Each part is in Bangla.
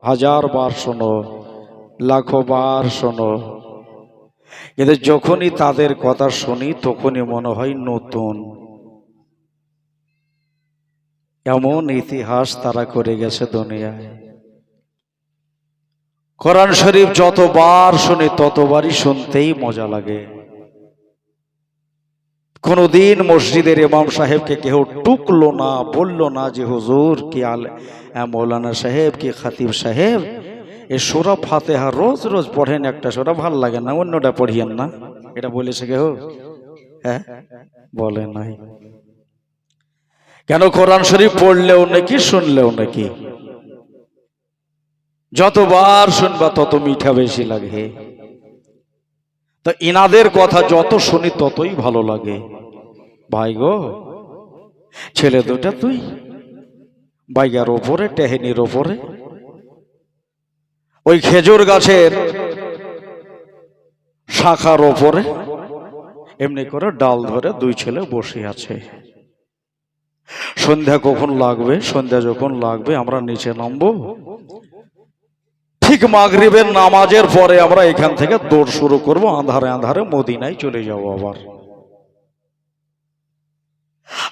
হাজার বার শোনো, লাখো বার শোনো, কিন্তু যখনই তাদের কথা শুনি তখনই মনে হয় নতুন। এমন ইতিহাস তারা করে গেছে দুনিয়ায়। কোরআন শরীফ যতবার শুনি ততবারই শুনতেই মজা লাগে। কোনদিন মসজিদের ইমাম সাহেবকে কেউ টুকলো না, বলল না যে হুজুর কি মৌলানা সাহেব কি খাতিব সাহেব এই সূরা ফাতিহা রোজ রোজ পড়েন, একটা সূরা ভাল লাগে না, অন্যটা পড়িয়েন না, এটা বলেছে কেউ? হ্যাঁ, বলে নাই। কেন? কোরআন শরীফ পড়লেও নাকি শুনলেও নাকি যতবার শুনবা তত মিঠা বেশি লাগে। তো ইনাদের কথা যত শুনি ততই ভালো লাগে। ভাই গো, ছেলে দুটা তুই বাইগার ওপরে, টেহেনির ওপরে, ওই খেজুর গাছের শাখার ওপরে এমনি করে ডাল ধরে দুই ছেলে বসে আছে। সন্ধ্যা কখন লাগবে? সন্ধ্যা যখন লাগবে আমরা নিচে নামবো, ঠিক মাগরিবের নামাজের পরে আমরা এখান থেকে দৌড় শুরু করব, আঁধারে আঁধারে মদিনায় চলে যাব। আবার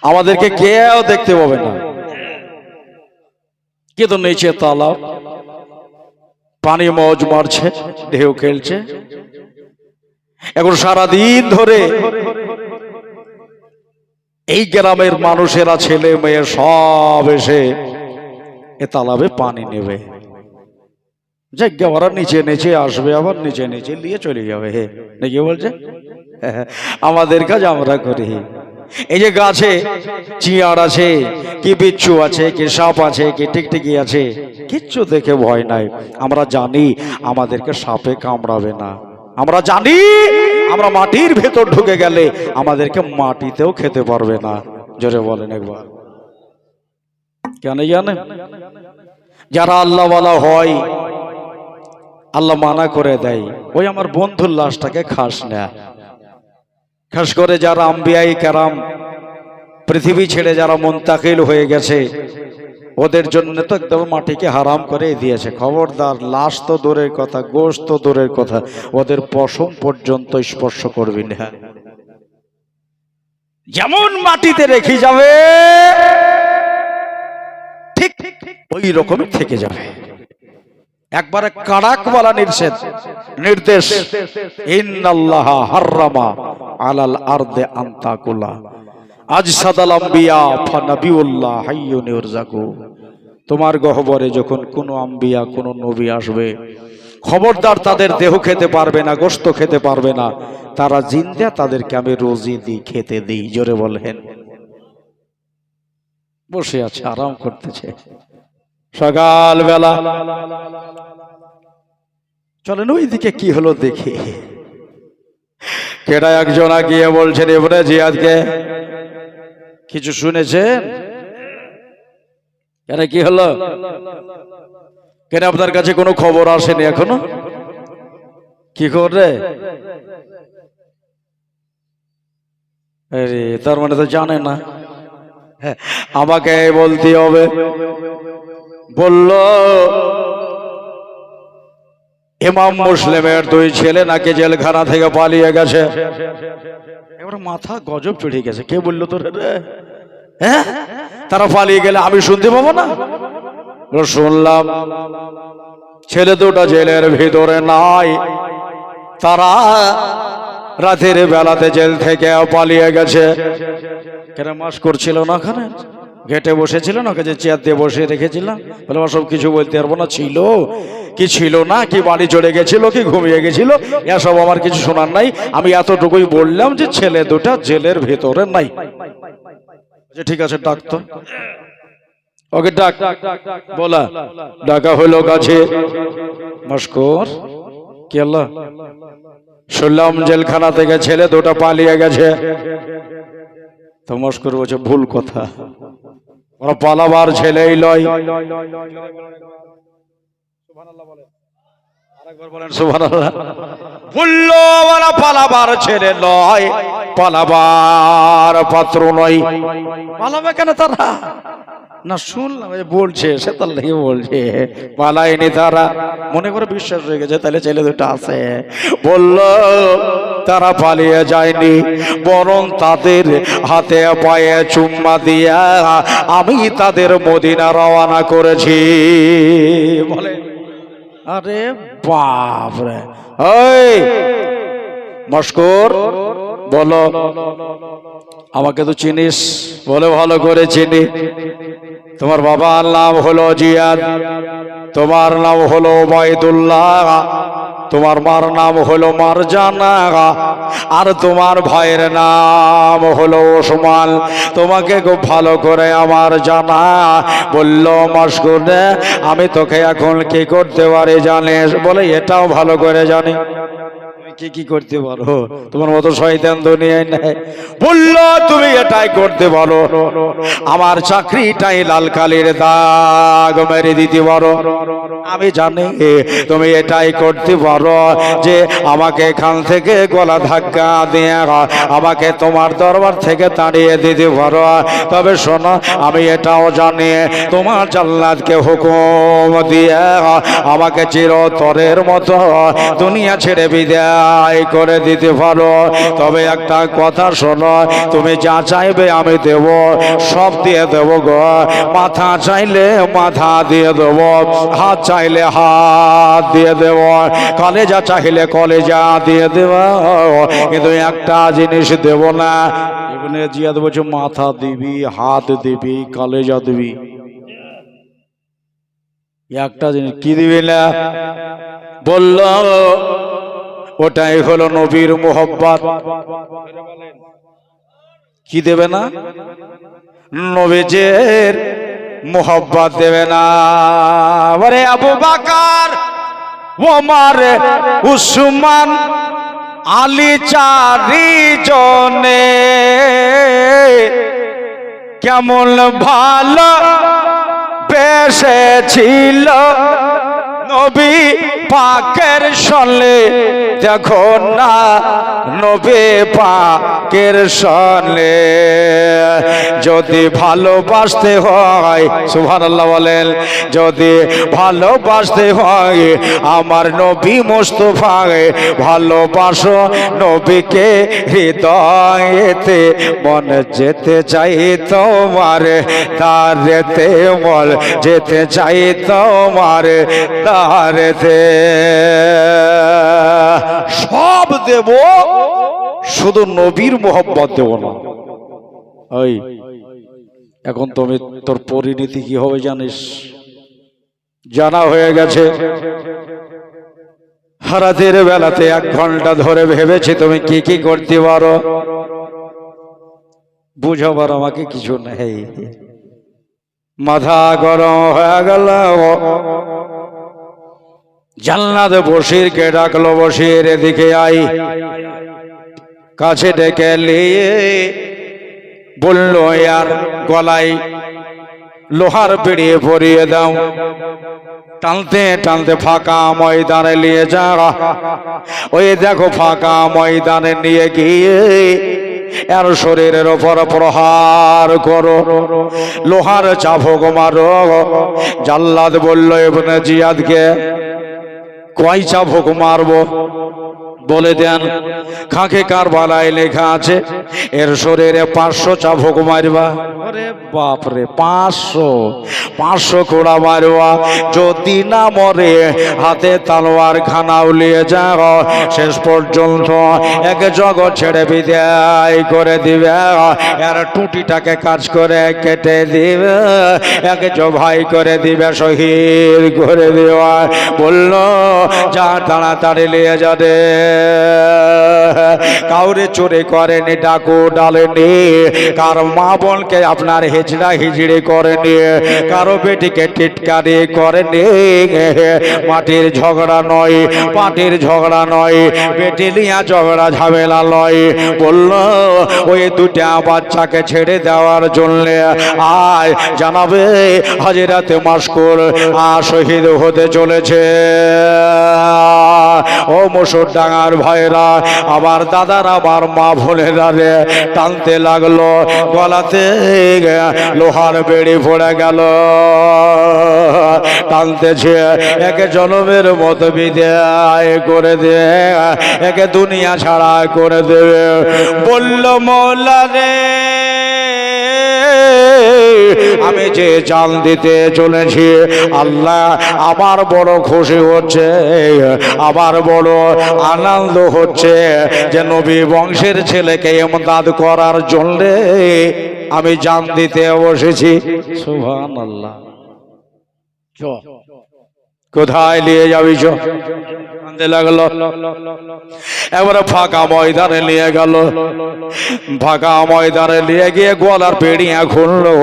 আমাদেরকে কেউ দেখতে পাবে না, কিন্তু নিচে তালাব, পানি মজ মারছে, ঢেউ খেলছে। এখন সারাদিন ধরে এই গ্রামের মানুষেরা, ছেলে মেয়ে সব এসে এ তালাবে পানি নেবে। যাজ্ঞা ওরা নিচে নিচে আসবে, আবার নিচে নিচে নিয়ে চলে যাবে। হে নাকি বলছে? আমাদের কাজ আমরা করি। এই যে গাছে চিয়াড় আছে, কি বিচ্ছু আছে, কি সাপ আছে, কি টিকটিকি আছে, কিচ্ছু দেখে ভয় নাই। আমরা জানি আমাদেরকে সাপে কামড়াবে না। আমরা জানি আমরা মাটির ভেতর ঢুকে গেলে আমাদেরকে মাটিতেও খেতে পারবে না। জোরে বলেন একবার। কেন জানেন? যারা আল্লাহওয়ালা হয়, আল্লাহ মানা করে দেয়, ওই আমার বন্ধুর লাশটাকে খাস না। খাস করে যারা আম্বিয়াই কেরাম, পৃথিবী ছেড়ে যারা মুনতাকিল হয়ে গেছে, ওদের জন্য তো একদম মাটিকে হারাম করে দিয়েছে। খবরদার, লাশ তো দূরের কথা, গোশত তো দূরের কথা, ওদের পশম পর্যন্ত স্পর্শ করবি না। যেমন মাটিতে রেখে যাবে ঠিক ওই রকম থেকে যাবে। একবারে কাড়াকওয়ালা নির্দেশ, ইন্নাল্লাহা হাররামা আলাল আরদে আন তাকুলা আজসাদাল আম্বিয়া ফানাবিউল্লাহ হাইয়ুন ইরজাকু। তোমার গহবরে যখন কোনো আম্বিয়া, কোনো নবী আসবে, খবরদার তাদের দেহ খেতে পারবে না, গোশত খেতে পারবে না। তারা জিন্দা, তাদেরকে আমি রোজি দিই, খেতে দিই। জোরে বলেন। বসে আছে, আরাম করতেছে, সকাল বেলা। চলেন ওইদিকে কি হলো দেখি। কেডা একজন গিয়ে বলছেন, ইবনে জিয়াদকে কিছু শুনেছেন? কেন, কি হলো? কেন আপনার কাছে কোনো খবর আসেনি এখনো? কি করে? তার মানে তো জানে না। আমাকে বলতে হবে। বলল ইমাম মুসলিমের দুই ছেলে নাকি জেলখানা থেকে পালিয়ে গেছে। এবার মাথা গজব চড়ে গেছে। কে বললো তোর? হ্যাঁ, তারা পালিয়ে গেলে আমি শুনতে পাবো না? শুনলাম ছেলে দুটো জেলের ভিতরে নাই, তারা রাতের বেলাতে জেল থেকে পালিয়ে গেছে। কেন মাস করছিল না? ওখানে গেটে বসেছিল না, যে চেয়ার দিয়ে বসে রেখেছিলাম। বলে সব কিছু বলতে পারবো না, ছিল কি ছিল না, কি বাড়ি চলে গেছিল, কি ঘুমিয়ে গেছিল, এসব আমার কিছু শোনার নাই। আমি এতটুকুই বললাম যে ছেলে দুটা জেলের ভেতরে নাই। ঠিক আছে, ডাক তো, ওকে ডাক। বলা ডাকা হলো কাছে। মস্কর কি আল্লাহ, শুনলাম জেলখানা থেকে ছেলে দুটা পালিয়ে গেছে। তো মস্কর বলছে ভুল কথা, ওরা পালাবার ছেলেই লয়। ওরা পালাবার ছেলে লয়, পালাবার পাত্র নয়। পালাবে কেন তারা? না শুনলাম বলছে, সে তার লেগে বলছে পালায়নি তারা, মনে করে বিশ্বাস হয়ে গেছে তাহলে ছেলে দুটো আছে। বলল তারা পালিয়ে যায়নি, বরং তাদের হাতে পায়ে চুম্মা দিয়া আমি তাদের মদিনা রওনা করেছি। বলে আরে বাপ রে, ওই মস্কর বলো আমাকে তো চিনিস? বলে ভালো করে চিনি। তোমার বাবার নাম হলো জিয়াদ, তোমার নাম হলো ওবায়দুল্লাহ, তোমার মার নাম হলো মারজানা, আর তোমার ভাইয়ের নাম হলো ওসমান। তোমাকে খুব ভালো করে আমার জানা। বলল মশগুল আমি তোকে এখন কি করতে পারি জানিস? বলে এটাও ভালো করে জানি। কি কি করতে পারো? তোমার মতো শয়তান দুনিয়ায় নেই। বললো তুমি এটাই করতে পারো, আমার চাকরিটাই লাল কালির দাগ মেরে দিতে পারো। আমি জানি তুমি এটাই করতে পারো যে আমাকে এখান থেকে গলা ধাক্কা দিয়ে আমাকে তোমার দরবার থেকে তাড়িয়ে দিতে পারো। তবে শোনো, আমি এটাও জানি তোমার জান্নাতকে হুকুম দিয়ে আমাকে চিরতরের মতো দুনিয়া ছেড়ে বিদায় করে দিতে পারো। তবে একটা কথা শোনো, তুমি যা চাইবে আমি দেব, সব দিয়ে দেব গো। মাথা চাইলে মাথা দিয়ে দেব, হাত চাইলে হাত দিয়ে দেব, কলেজা চাইলে কলেজা দিয়ে দেব, কিন্তু একটা জিনিস দেব না। এখানে জিয়াদ বলছে মাথা দিবি, হাত দিবি, কলেজা দিবি, একটা জিনিস কি দিবি না? বলল ওটাই হলো নবীর মোহব্বত। কি দেবে না? নবীজের মোহব্বত দেবে না। ওরে আবু বকর, ওমর, উসমান, আলী চারিজনে কেমন ভালো বেসেছিল নবী পাকের সলে। দেখো না নবী পাকের সলে। যদি ভালোবাসতে হয়, সুবহানাল্লাহ বলেন, যদি ভালোবাসতে হয় আমার নবী মুস্তাফাকে ভালোবাসো। নবীকে হৃদয়েতে মন যেতে চাই তোমার তারেতে, মন যেতে চাই তোমার তারেতে। সব দেব, শুধু নবীর মোহব্বত দেব না। ওই এখন তুমি তোর পরিণতি কি হবে জানিস? জানা হয়ে গেছে। রাতের বেলাতে 1 ঘন্টা ধরে ভেবেছি তুমি কি কি করতে পারো। বুঝাবার আমাকে কিছু নেই, মাথা গরম হয়ে গেল। জান্নাতে বশিরকে ডাকলো, বশির এদিকে আই। কাছে ডেকে নিয়ে বলল আর গলায় লোহার বেড়িয়ে পরিয়ে দাও। টানতে টানতে ফাঁকা ময়দানে নিয়ে যা। ওই দেখো ফাঁকা ময়দানে নিয়ে গিয়ে এর শরীরের ওপর প্রহার করো, লোহার চাবুক মারো। জাল্লাদ বলল ইবনে জিয়াদকে কয় চাবুক মারবো? বলে দেন। খাঁকে কারবালায় লেখা আছে এর শরীরে 500 চাবুক মারবা। আরে বাপরে, 500 কোড়া মারবা। যদি না মরে হাতে তলোয়ার খানা উলিয়ে যাও, শেষ পর্যন্ত এক জগৎ ছেড়ে বিদায় করে দিবে। এর টুটিটাকে কাজ করে কেটে দিবে, এক জবাই করে দিবে, শহীদ করে দেওয়া। বলল যা তাড়াতাড়ি নিয়ে যাবে। কাউরে চোরে করেনি, ডাকু ডালেনি, কার মা বোনকে আপনার হিজড়া হিজড়ি করেনি, কারো বেটিকে টিটকারি করেনি। মাটির ঝগড়া নয়, পাটির ঝগড়া নয়, বেটি লিয়া ঝগড়া ঝামেলা নয়। বলল ওই 2টা বাচ্চাকে ছেড়ে দেওয়ার জন্য আয় জানাবে হযরত মাশকুর শহীদ হতে চলেছে। ও মসুর ডাঙার ভাইরা, আমার দাদার আমার মা বোনেরা রে, টানতে লাগলো, গলাতে লোহার বেড়ি পড়ে গেল, টানতেছে, একে জনমের মতো বিদায় করে দে, একে দুনিয়া ছাড়া করে দেবে। বলল মওলা রে, আমি যে জান দিতে চলেছি, আল্লাহ আমার বড় খুশি হচ্ছে, আমার বড় আনন্দ হচ্ছে যে নবী বংশের ছেলেকে ইমদাদ করার জন্য আমি জান দিতে বসেছি। সুবহানাল্লাহ। কোথায় নিয়ে যাবি? আনতে লাগলো, এবারে ফাঁকা ময়দানে নিয়ে গেল, ফাঁকা ময়দানে নিয়ে গিয়ে গলার বেড়িয়া খুললো,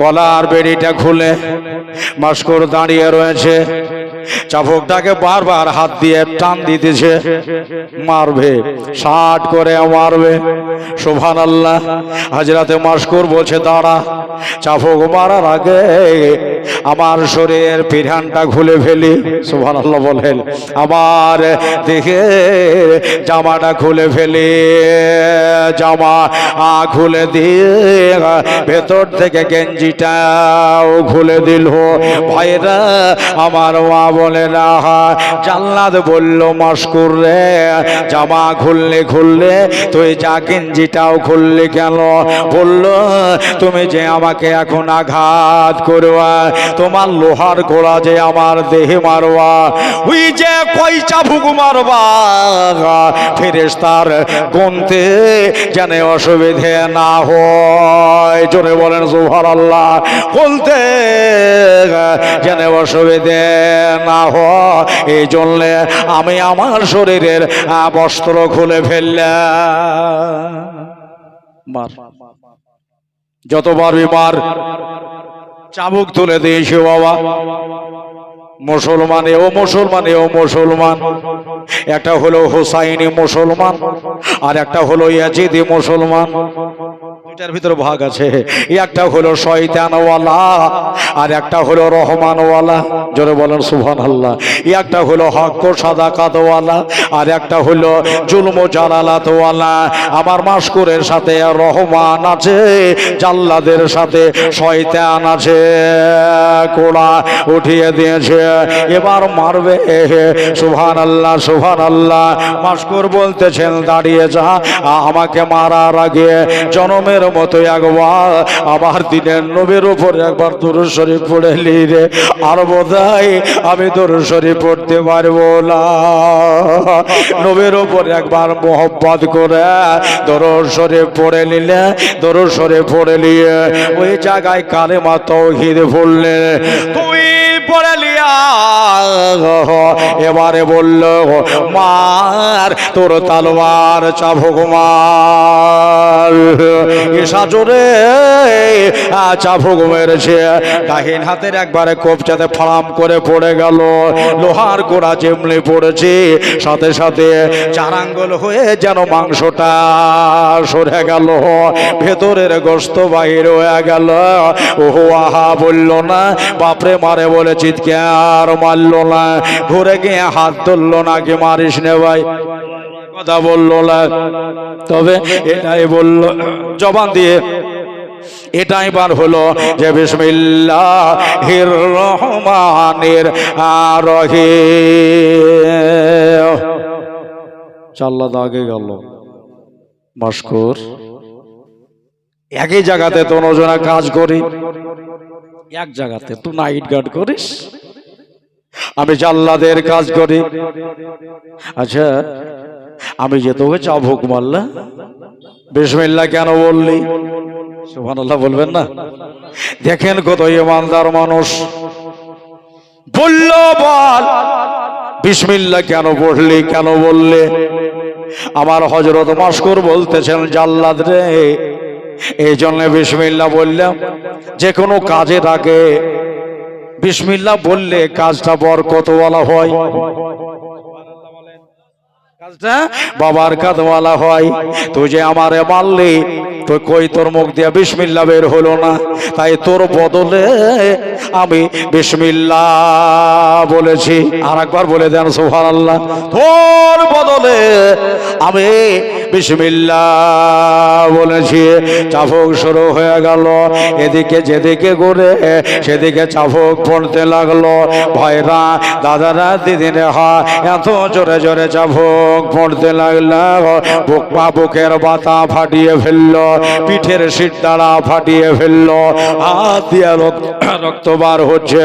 গলার বেড়িটা খুলে মাস্কর দাঁড়িয়ে রয়েছে, চাবুকটাকে বারবার হাত দিয়ে টান দিতেছে, মারবে, শাট করে মারবে। সুবহানাল্লাহ। হযরতে মাস্কুর বলছে দাঁড়া, চাবুক মারার আগে আমার শরীরের পিরানটা খুলে ফেলি। সুবহানাল্লাহ বলেন। আমার দেখে জামাটা খুলে ফেলি, জামা খুলে দিয়ে ভেতর থেকে গেঞ্জিটাও খুলে দিল। ভাইরা আমার মা বলে না, জান্নাত বলল মাস্কুর রে, জামা খুললে খুললে তুই যা গেঞ্জিটাও খুললে কেন? বলল তুমি যে আমাকে এখন আঘাত করবা, তোমার লোহার গোড়া যে আমার দেহে মারবা, ওই যে কই চাবুক মারবা ফেরেশতার গুনতে যেন অসুবিধে না হয়। জোরে বলেন সুবহানাল্লাহ। বলতে যেন অসুবিধে না হয়, এই জন্য আমি আমার শরীরের বস্ত্র খুলে ফেললাম। মার, যতবার মার, চাবুক তুলে দিয়েছে বাবা। মুসলমান, ও মুসলমান, ও মুসলমান, একটা হলো হুসাইনি মুসলমান আর একটা হলো ইয়াজিদি মুসলমান, দুটার ভিতরে ভাগ আছে। একটা হলো শয়তানওয়ালা আর একটা হলো রহমানওয়ালা। জোরে বলেন সুবহানাল্লাহ। একটা হলো হক ও সাদাকাতওয়ালা আর একটা হলো জুলম ও জালালাতওয়ালা। আমার মাস্কুরের সাথে রহমান আছে, জাল্লাদের সাথে শয়তান আছে। কোড়া উঠিয়ে দিয়েছে, এবার মারবে। সুবহানাল্লাহ, সুবহানাল্লাহ। মাস্কুর বলতেছেন দাঁড়িয়ে যা, আমাকে মারার আগে জনমের মতো একবার আমার দিনের নবীর উপর একবার দুরূদ শরীফ পড়ে নি রে। আর বোধহয় আমি দুরূদ শরীফ পড়তে পারবো না। নবীর উপর একবার মোহব্বত করে দুরূদ শরীফ পড়ে নিলে, দুরূদ শরীফ পড়ে নিয়ে ওই জায়গায় কালেমা তাওহীদ পড়লে, তুই পড়ে লিয়া এবারে বলল মার তোর তালোয়ার চাবুক মার। ঈশা জোরে চাবুক মেরেছে, ডাহিন হাতের একবারে কোপচাতে ফাড়াম করে পড়ে গেল। লোহার গোড়া যেমনি পড়েছে, সাথে সাথে চার আঙ্গুল হয়ে যেন মাংসটা সরে গেল, ভেতরের গোশত বাইরে হয়ে গেল। ওহো আহা বলল না, বাপরে মারে বলে চিৎকার মারলো না, ঘুরে গিয়ে হাত ধরলো না, কি মারিস নে ভাই, কথা বললো না, তবে এটাই বললো জবান দিয়ে, এটাই বার হলো যে বিসমিল্লাহির রহমানির রহিম। চাল্লা দাগে গেল মাস্কুর। একই জায়গাতে তো নজনা কাজ করি, এক জায়গাতে তুই নাইট গার্ড করিস, আমি জাল্লাদের কাজ করি। আচ্ছা, আমি যে তোকে চাবুক মারলাম, বিসমিল্লাহ কেন বললি? সুবহানাল্লাহ বলবেন না? দেখেন কত ইমানদার মানুষ। বলল বল বিসমিল্লাহ কেন পড়লি, কেন বললে? আমার হযরত মাস্কুর বলতেছেন জাল্লাদ রে, এই জন্য বিসমিল্লাহ বললাম, যে কোনো কাজের আগে বিসমিল্লাহ বললে কাজটা বরকতওয়ালা হয়। বাবার কাঁধওয়ালা হয়, তুই যে আমারে মারলি, তো কই তোর মুখ দিয়ে বিসমিল্লাহ বের হলো না, তাই তোর বদলে আমি বিসমিল্লাহ বলেছি। আর একবার বলে দেন সুবহানাল্লাহ। তোর বদলে আমি বিসমিল্লাহ বলেছি। চাফক শুরু হয়ে গেল, এদিকে যেদিকে ঘুরে সেদিকে চাফক পড়তে লাগলো। ভাইরা, দাদারা, দিদিরা, এত জোরে জোরে চাফক পড়তে লাগলো, বুকের বাতা ফাটিয়ে ফেললো, পিঠের সিটদাড়া ফাটিয়ে ফেললো, হাত দিয়ে রক্ত বার হচ্ছে,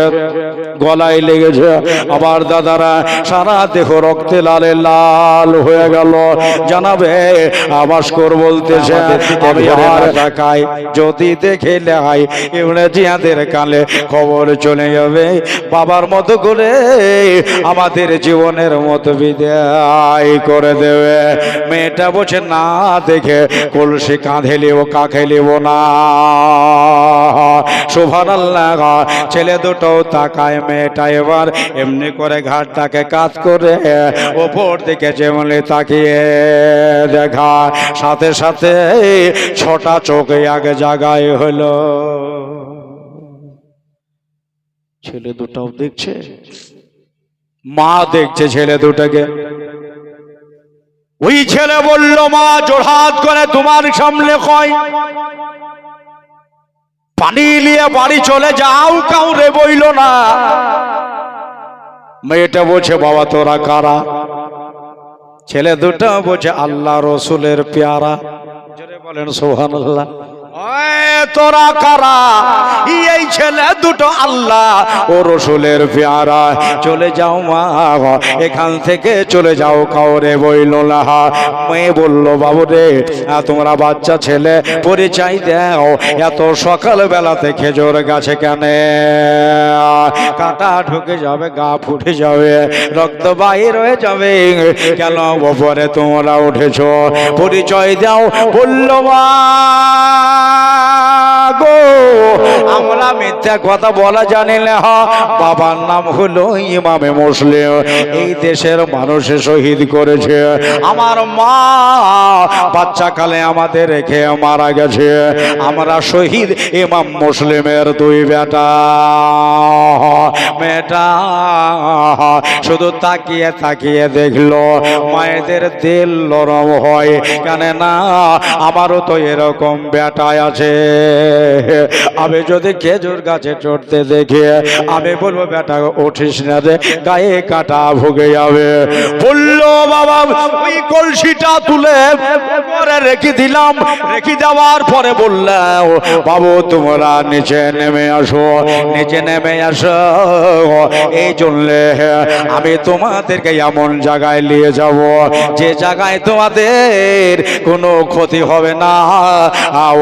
গলায় লেগেছে। আবার দাদারা, সারা দেহ রক্তে লালে লাল হয়ে গেল। জানাবে আবাসকর বলতেছে, আমি আর টাকায় যদি দেখে লাই ইংরেজিয়াদের কালে খবর চলে যাবে, বাবার মতো করে আমাদের জীবনের মতো বিদায় করে দেবে। মেয়েটা বসে না দেখে কলসি কাঁধে লিব, কাকে লিব না। সুবহানাল্লাহ। ছেলে দুটো তাকায়, মেয়েটা এবার এমনি করে ঘাটটাকে কাজ করে ওপর দিকে যেমনি তাকিয়ে দেখা, সাথে সাথে ছটা চোখে আগে জাগায় হলো। ছেলে দুটাও দেখছে, মা দেখছে ছেলে দুটাকে। ওই ছেলে বলল, মা জোড়হাত করে তোমার সামনে কয় পানি নিয়ে বাড়ি চলে যাও, কাউরে বইল না। মেয়েটা বলছে, বাবা তোরা কারা? ছেলে দুটো বলছে, আল্লাহ রসুলের পেয়ারা। জোরে বলেন সুবহানাল্লাহ। তোরা কারা? এই ছেলে দুটো আল্লাহ ও রসুলের পেয়ারা। চলে যাও মা, এখান থেকে চলে যাও, কাউরে বইল না। মেয়ে বলল, বাবু রে, তোমরা বাচ্চা ছেলে, পরিচয় দাও, এত সকাল বেলাতে খেজুর গাছে কেন? কাটা ঢুকে যাবে, গা ফুটে যাবে, রক্ত বাইর হয়ে যাবে, কেন ওপরে তোমরা উঠেছ? পরিচয় দাও। বলল, মা গো, আমরা মিথ্যা কথা বলা জানি না। বাবার নাম হলো ইমামে মুসলিম, এই দেশের মানুষে শহীদ করেছে। আমার মা বাচ্চা কালে আমাদের রেখে মারা গেছে। আমরা শহীদ ইমাম মুসলিমের দুই বেটা। মেয়েটা শুধু তাকিয়ে তাকিয়ে দেখলো, মায়েদের দিল নরম হয়, কেন না আমারও তো এরকম বেটায় আছে। আমি যদি খেজুর গাছে চড়তে দেখে আমি বলবো, বেটা উঠিস না রে, গায়ে কাটা ভুগে যাবে। বললো, বাবা ওই কলসিটা তুলে পরে রেখে দিলাম। রেখে দেওয়ার পরে বললাম, বাবু তোমরা নিচে নেমে আসো, নিচে নেমে আসো। এই জন্যে আমি তোমাদেরকে এমন জায়গায় নিয়ে যাব, যে জায়গায় তোমাদের কোনো ক্ষতি হবে না,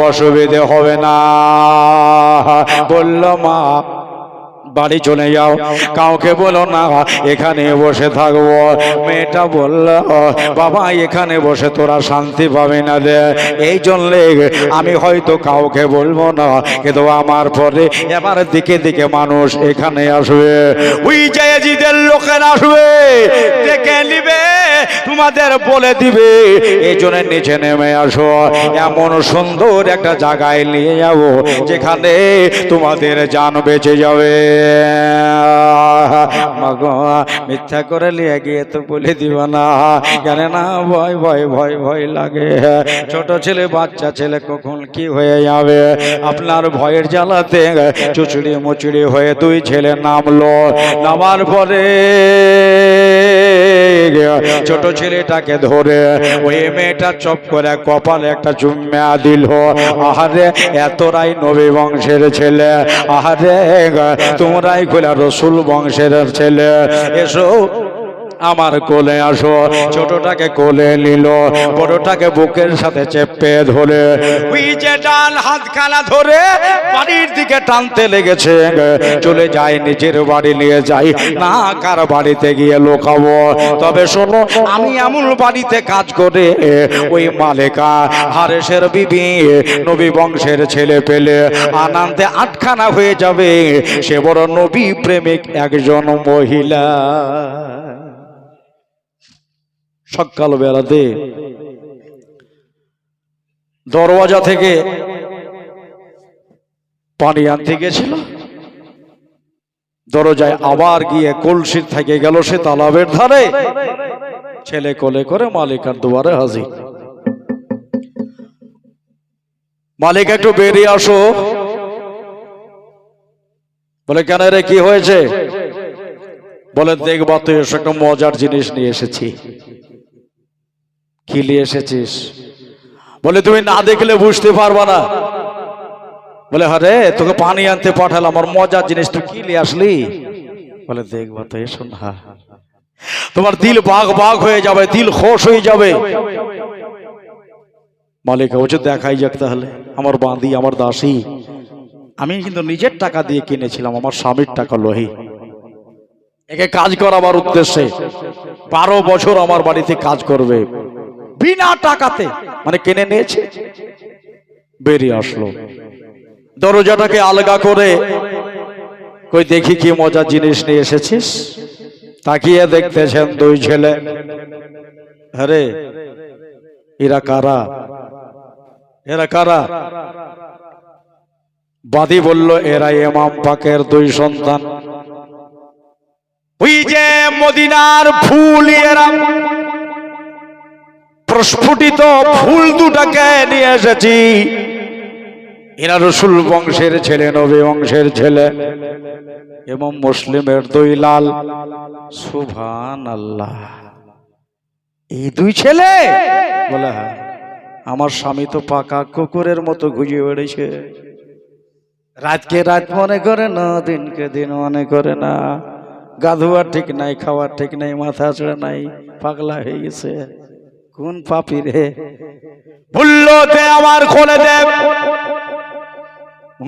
অসুবিধে হবে না। বলল, মা বাড়ি চলে যাও, কাউকে বলো না, এখানে বসে থাকবো। মেয়েটা বলল, বাবা এখানে বসে তোরা শান্তি পাবি না রে, এই জন্যে আমি হয়তো কাউকে বলবো না, কিন্তু আমার পরে এবার দিকে দিকে মানুষ এখানে আসবে, ওই জায়েজিদের লোকের আসবে, দেখে নিবে, তোমাদের বলে দিবে। এই জন্য নিচে নেমে আসো, এমন সুন্দর একটা জায়গায় নিয়ে যাবো যেখানে তোমাদের জান বেঁচে যাবে। মিথ্যা করে লিয়ে গিয়ে তো বলে দিব না, কেন না ভয় ভয় ভয় ভয় লাগে। ছোট ছেলে, বাচ্চা ছেলে কখন কি হয়ে যাবে, আপনার ভয়ের জ্বালাতে চুচুড়ি মুচুড়ি হয়ে দুই ছেলে নামলো। নামার পরে ছোট ছেলেটাকে ধরে ওই মেয়েটা চপ করে কপালে একটা চুম্মা দিল। আহারে, এতরাই নবী বংশের ছেলে, আহারে তোমরাই খোলা রসুল বংশের ছেলে, এসো আমার কোলে আসো। ছোটটাকে কোলে নিল, বড়টাকে বুকের সাথে চেপে ধরে ওই যে ডান হাত খালা ধরে বাড়ির দিকে টানতে লেগেছে। চলে যায়, নিজের বাড়ি নিয়ে যাই না, কার বাড়িতে গিয়ে লোকাবো। তবে শোনো, আমি এমন বাড়িতে কাজ করে ওই মালেকা হারেসের বিবি নবী বংশের ছেলে পেলে আনন্দে আটখানা হয়ে যাবে। সে বড় নবী প্রেমিক একজন মহিলা। সকাল বেলাতে দরওয়াজা থেকে পানি আনতে গেছিল, দরজায় আবার গিয়ে কলসির থেকে গেল সে তালাবের ধারে, ছেলে কোলে করে মালিকার দুয়ারে হাজির। মালিক একটু বেরিয়ে আসো। বলে কেন রে, কি হয়েছে? বলে দেখবা তো এসে একটা মজার জিনিস নিয়ে এসেছি। কি নিয়ে এসেছিস? বলে তুমি না দেখলে বুঝতে পারবা না। বলে আরে তোকে পানি আনতে পাঠালাম, আমার মজার জিনিস, তুই কি নিয়ে আসলি? বলে দেখবা তো, এসো না, তোমার দিল বাগ বাগ হয়ে যাবে, দিল খোশ হয়ে যাবে। মালিক বলছে দেখাই যাক তাহলে। আমার বাঁধি, আমার দাসী, আমি কিন্তু নিজের টাকা দিয়ে কিনেছিলাম, আমার স্বামীর টাকা লোহি। একে কাজ করাবার উদ্দেশ্যে 12 বছর আমার বাড়িতে কাজ করবে বিনা টাকাতে, মানে কিনে নিয়েছে। বেরিয়ে আসলো, দরজাটাকে আলগা করে কই দেখি কি মজার জিনিস নিয়ে এসেছিস। তাকিয়ে দেখতেছেন দুই ছেলে। আরে এরা কারা? এরা কারা? বাদী বলল এরা ইমাম পাকের 2 সন্তান। ওই যে মদিনার ফুল, এরা প্রস্ফুটিত ফুল দুটাকে নিয়ে এসেছি। এরা রসুল বংশের ছেলে, নবী বংশের ছেলে, এবং মুসলিমের 2 লাল। সুবহানাল্লাহ। এই 2 ছেলে? বলে হ্যাঁ। আমার স্বামী তো পাকা কুকুরের মতো ঘুরিয়ে বেড়েছে, রাতকে রাত মনে করে না, দিনকে দিন মনে করে না, গাধুয়ার ঠিক নাই, খাওয়ার ঠিক নাই, মাথা চড়া নাই, পাগলা হয়ে গেছে। কোন পাপি রে? বললো দে আমার কোলে দে,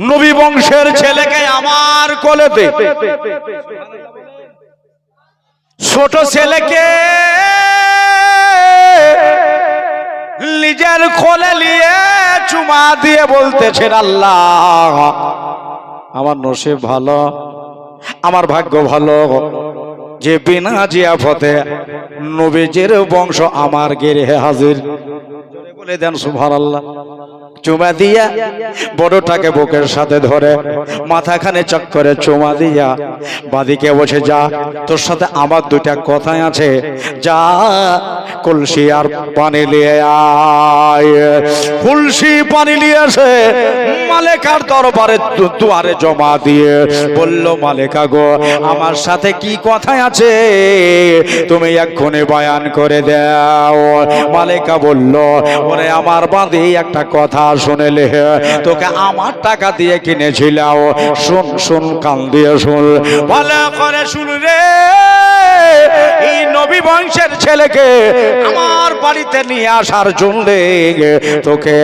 নবী বংশের ছেলেকে আমার কোলে দে। ছোট ছেলেকে নিজের কোলে নিয়ে চুমা দিয়ে বলতেছেন আল্লাহ আমার নসিব ভালো, আমার ভাগ্য ভালো যে বিনা জিয়াফতে নবীজির বংশ আমার গেরে হাজির। বলে দেন সুবহানাল্লাহ। চুমা দিয়া বড়টাকে বুকের সাথে ধরে মাথাখানে চক্করে চুমা দিয়া বাদিকে বসে, যা তোর সাথে আমার 2টা কথা আছে, যা কলসি আর পানি নিয়ে আয়। কলসি পানি নিয়ে আসে মালেকার দরবারে দুয়ারে জমা দিয়ে বলল, মালেকা গো আমার সাথে কি কথা আছে তুমি এক্ষুনি বয়ান করে দাও। মালেকা বলল, ওরে আমার বাঁধি একটা কথা শুনেলে, তোকে আমার টাকা দিয়ে কিনেছিলাম, শুন শুন, কান দিয়ে শুন, ভালো করে শুন রে। এই নবী বংশের ছেলেকে আমার বাড়িতে নিয়ে আসার জন্য তোকে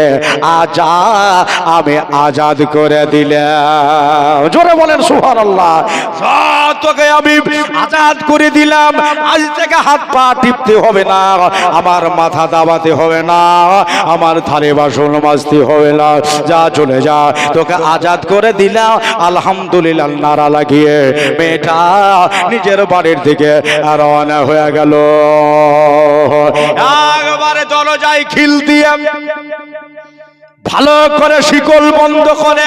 আমি আজাদ করে দিলাম। জোরে বলেন সুবহানাল্লাহ। তোকে আমি আজাদ করে দিলাম। আজ থেকে হাত পা টিপতে হবে না, আমার মাথা দাবাতে হবে না, আমার থালে বাসন মাজতে হবে না, যা চলে যা, তোকে আজাদ করে দিলাম। আলহামদুলিল্লাহ নারা লাগিয়ে মেয়েটা নিজের বাড়ির দিকে রওনা হয়ে গেল। একবারে দরজায় খিল দিয়ে ভালো করে শিকল বন্ধ করে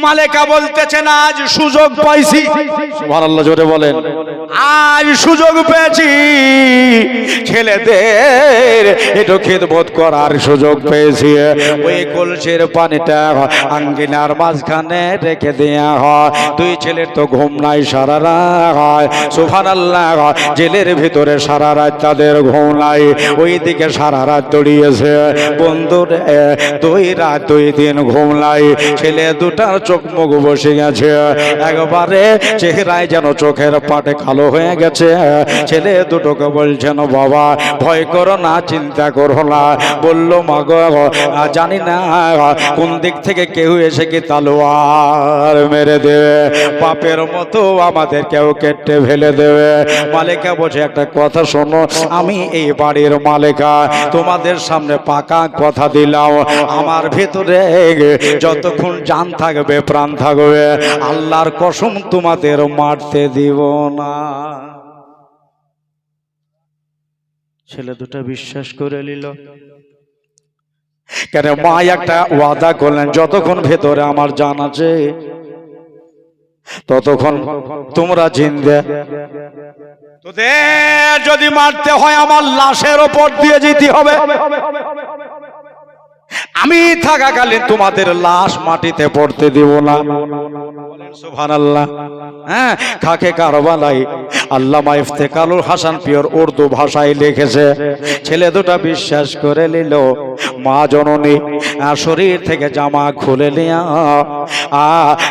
মালেকা বলতেছেন, আজ সুযোগ পাইছি। সুবহানাল্লাহ, জোরে বলেন। আজ সুযোগ পেয়েছি, ছেলেদের একটু খেদমত করার সুযোগ পেয়েছি। ওই কলসির পানিটা আঙ্গিনার মাঝখানে রেখে দেয়া হয়। 2 ছেলের তো ঘুম নাই সারা রাত। সুবহানাল্লাহ। জেলের ভিতরে সারা রাত তাদের ঘুম নাই, ওইদিকে সারা রাত দৌড়িয়েছে। বন্ধুর 2 রাত 2 দিন ঘুম নাই। ছেলে 2টা চোখ মুখ বসে গেছে, একবারে চেহারায় যেন চোখের পাটে কালো হয়ে গেছে। ছেলে 2টোকে বলছেন, বাবা ভয় করো না, চিন্তা করো না। বলল, মা গো জানি না কোন দিক থেকে কেউ এসে কি তলোয়ার মেরে দেবে, পাপের মতো আমাদের কেউ কেটে ফেলে দেবে। মালিকা বলছে, একটা কথা শোনো, আমি এই বাড়ির মালিকা, তোমাদের সামনে পাকা কথা দিলাম, আমার ভেতরে যতক্ষণ জান থাকবে, প্রাণ থাকবে, আল্লাহর কসম তোমাদের মারতে দিব না। ছেলে দুটা বিশ্বাস করে নিল। কেন মা একটা ওয়াদা করলেন, যতক্ষণ ভেতরে আমার জান আছে ততক্ষণ তোমরা জিন্দে, তোদের যদি মারতে হয় আমার লাশের ওপর দিয়ে যেতে হবে। আমি থাকাকালীন তোমাদের লাশ মাটিতে পড়তে দিব না। সুবহানাল্লাহ। হ্যাঁ, খাকে কারবালাই আল্লামা ইফতেখারুল হাসান পিওর উর্দু ভাষায় লিখেছে। ছেলে দুটা বিশ্বাস করে নিল। মা জননী শরীর থেকে জামা খুলে নিয়া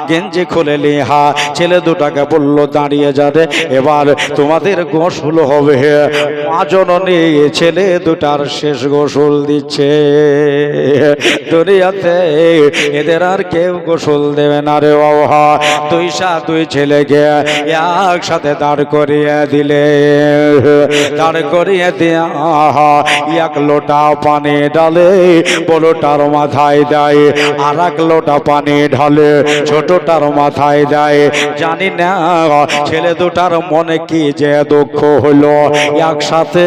গেঞ্জি খুলে নিয়া ছেলে দুটাকে বলল, দাঁড়িয়ে যাবে, এবার তোমাদের গোসল হবে। মা জননী ছেলে দুটার শেষ গোসল দিচ্ছে। দুনিয়াতে এদের আর কেউ গোসল দেবে না রে বাবা। দুই ছেলেকে একসাথে দাঁড় করিয়ে দিলে, দাঁড় করিয়ে দিয়া এক লোটা পানি ঢালে বড়টার মাথায় দেয়, আর এক লোটা পানি ঢালে ছোটটার মাথায় দেয়। জানি না ছেলে দুটার মনে কি যে দুঃখ হলো, একসাথে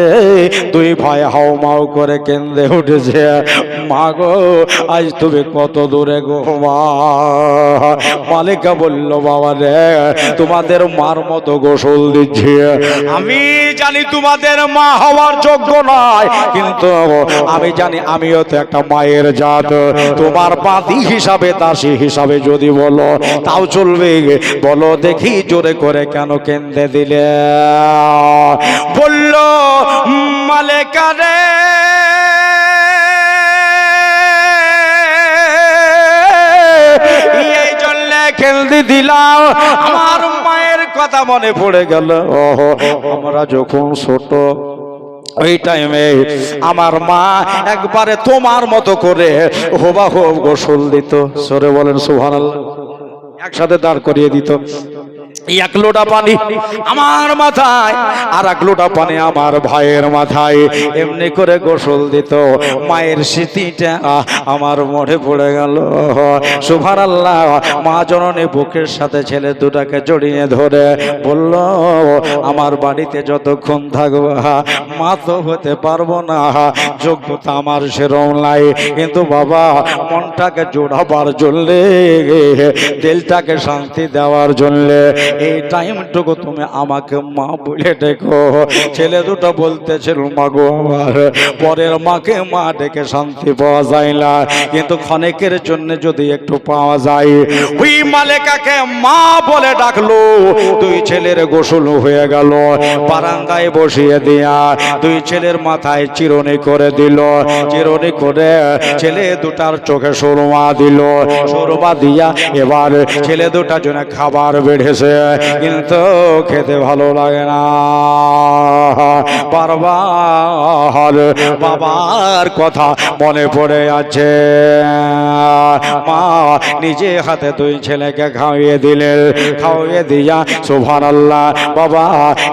দুই ভাই হাউমাউ করে কেঁদে উঠেছে। মা গো, আজ তুমি কত দূরে গো মা। মালিকা বলল, বাবা রে, তোমাদের মার মতো গোসল দিচ্ছি। আমি জানি তোমাদের মা হওয়ার যোগ্য নয়, কিন্তু আমি জানি আমিও তো একটা মায়ের জাত। তোমার বাদী হিসাবে, দাসী হিসাবে যদি বলো তাও চলবে। বলো দেখি জোরে করে কেন কেঁদে দিলে? বলল, মালিকা রে, এই জন্য কেঁদে দিলাম, আমার মায়ের কথা মনে পড়ে গেল। আমরা যখন ছোট, ওই টাইমে আমার মা একবারে তোমার মতো করে হুবাহুব গোসল দিত। সরে বলেন সুবহানাল্লাহ। একসাথে দাঁড় করিয়ে দিত। এক লোটা পানি আমার মাথায়, আর এক লোটা পানি আমার ভাইয়ের মাথায়, এমনি করে গোসল দিত। মায়ের স্মৃতিটা আমার মনে পড়ে গেল। সুবহানাল্লাহ। মা জননী বুকের সাথে ছেলে দুটাকে জড়িয়ে ধরে বলল, আমার বাড়িতে যতক্ষণ থাকবো মা তো হতে পারবো না, যোগ্যতা আমার সেরকম নাই, কিন্তু বাবা মনটাকে জোড়াবার জন্যে, দিলটাকে শান্তি দেওয়ার জন্যে এই টাইমটুকু তুমি আমাকে মা বলে ডেকো। ছেলে দুটো বলতেছিল, মা গো আমার, পরের মাকে মা ডেকে শান্তি পাওয়া যায় না, কিন্তু ক্ষণিকের জন্য যদি একটু পাওয়া যায়। ওই মালিকাকে মা বলে ডাকলো। দুই ছেলের গোসল হয়ে গেল। বারান্দায় বসিয়ে দিয়া দুই ছেলের মাথায় চিরুনি করে দিল। চিরুনি করে ছেলে দুটার চোখে সুরমা দিল। সুরমা দিয়া এবার ছেলে দুটার জন্য খাবার বেড়েছে, কিন্তু খেতে ভালো লাগে না। বারবার বাবার কথা মনে পড়ে আছে। মা নিজে হাতে দুই ছেলেকে খাওয়িয়ে দিলেন। খাওয়িয়ে দিয়া, সুবহানাল্লাহ, বাবা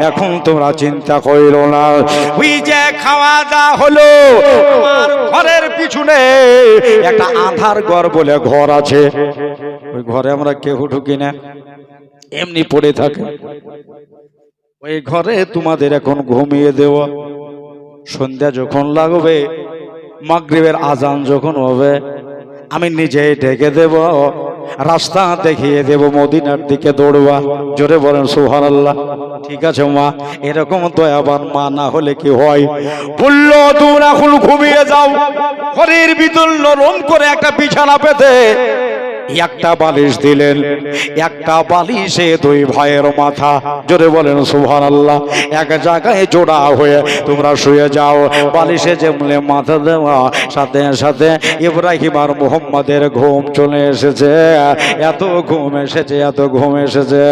এখন তোমরা চিন্তা কইরো না। ওই যে খাওয়া দাওয়া হলো, আমার ঘরের পিছনে একটা আধার ঘর বলে ঘর আছে। ওই ঘরে আমরা কেউ ঢুকি না, এমনি পড়ে থাকে। ওই ঘরে তোমাদের এখন ঘুমিয়ে দেওয়া। সন্ধ্যা যখন লাগবে, মাগরিবের আজান যখন হবে, আমি নিজেই ডেকে দেব, রাস্তা দেখিয়ে দেব, মদিনার দিকে দৌড়বা। জোরে বলেন সুবহানাল্লাহ। ঠিক আছে মা, এরকম দয়াবান মা না হলে কি হয়? বললো, তোমরা এখন ঘুমিয়ে যাও। ঘরের ভিতর নরম করে একটা বিছানা পেতে একটা বালিশ দিলেন। একটা বালিশে দুই ভাইয়ের মাথা, জোরে বলেন সুবহানাল্লাহ, এক জায়গায় জোড়া হয়ে তোমরা শুয়ে যাও। বালিশে যেমন মাথা দেওয়া, সাথে সাথে ইব্রাহিম আর মুহাম্মাদের ঘুম চলে এসেছে। এত ঘুম এসেছে, এত ঘুম এসেছে,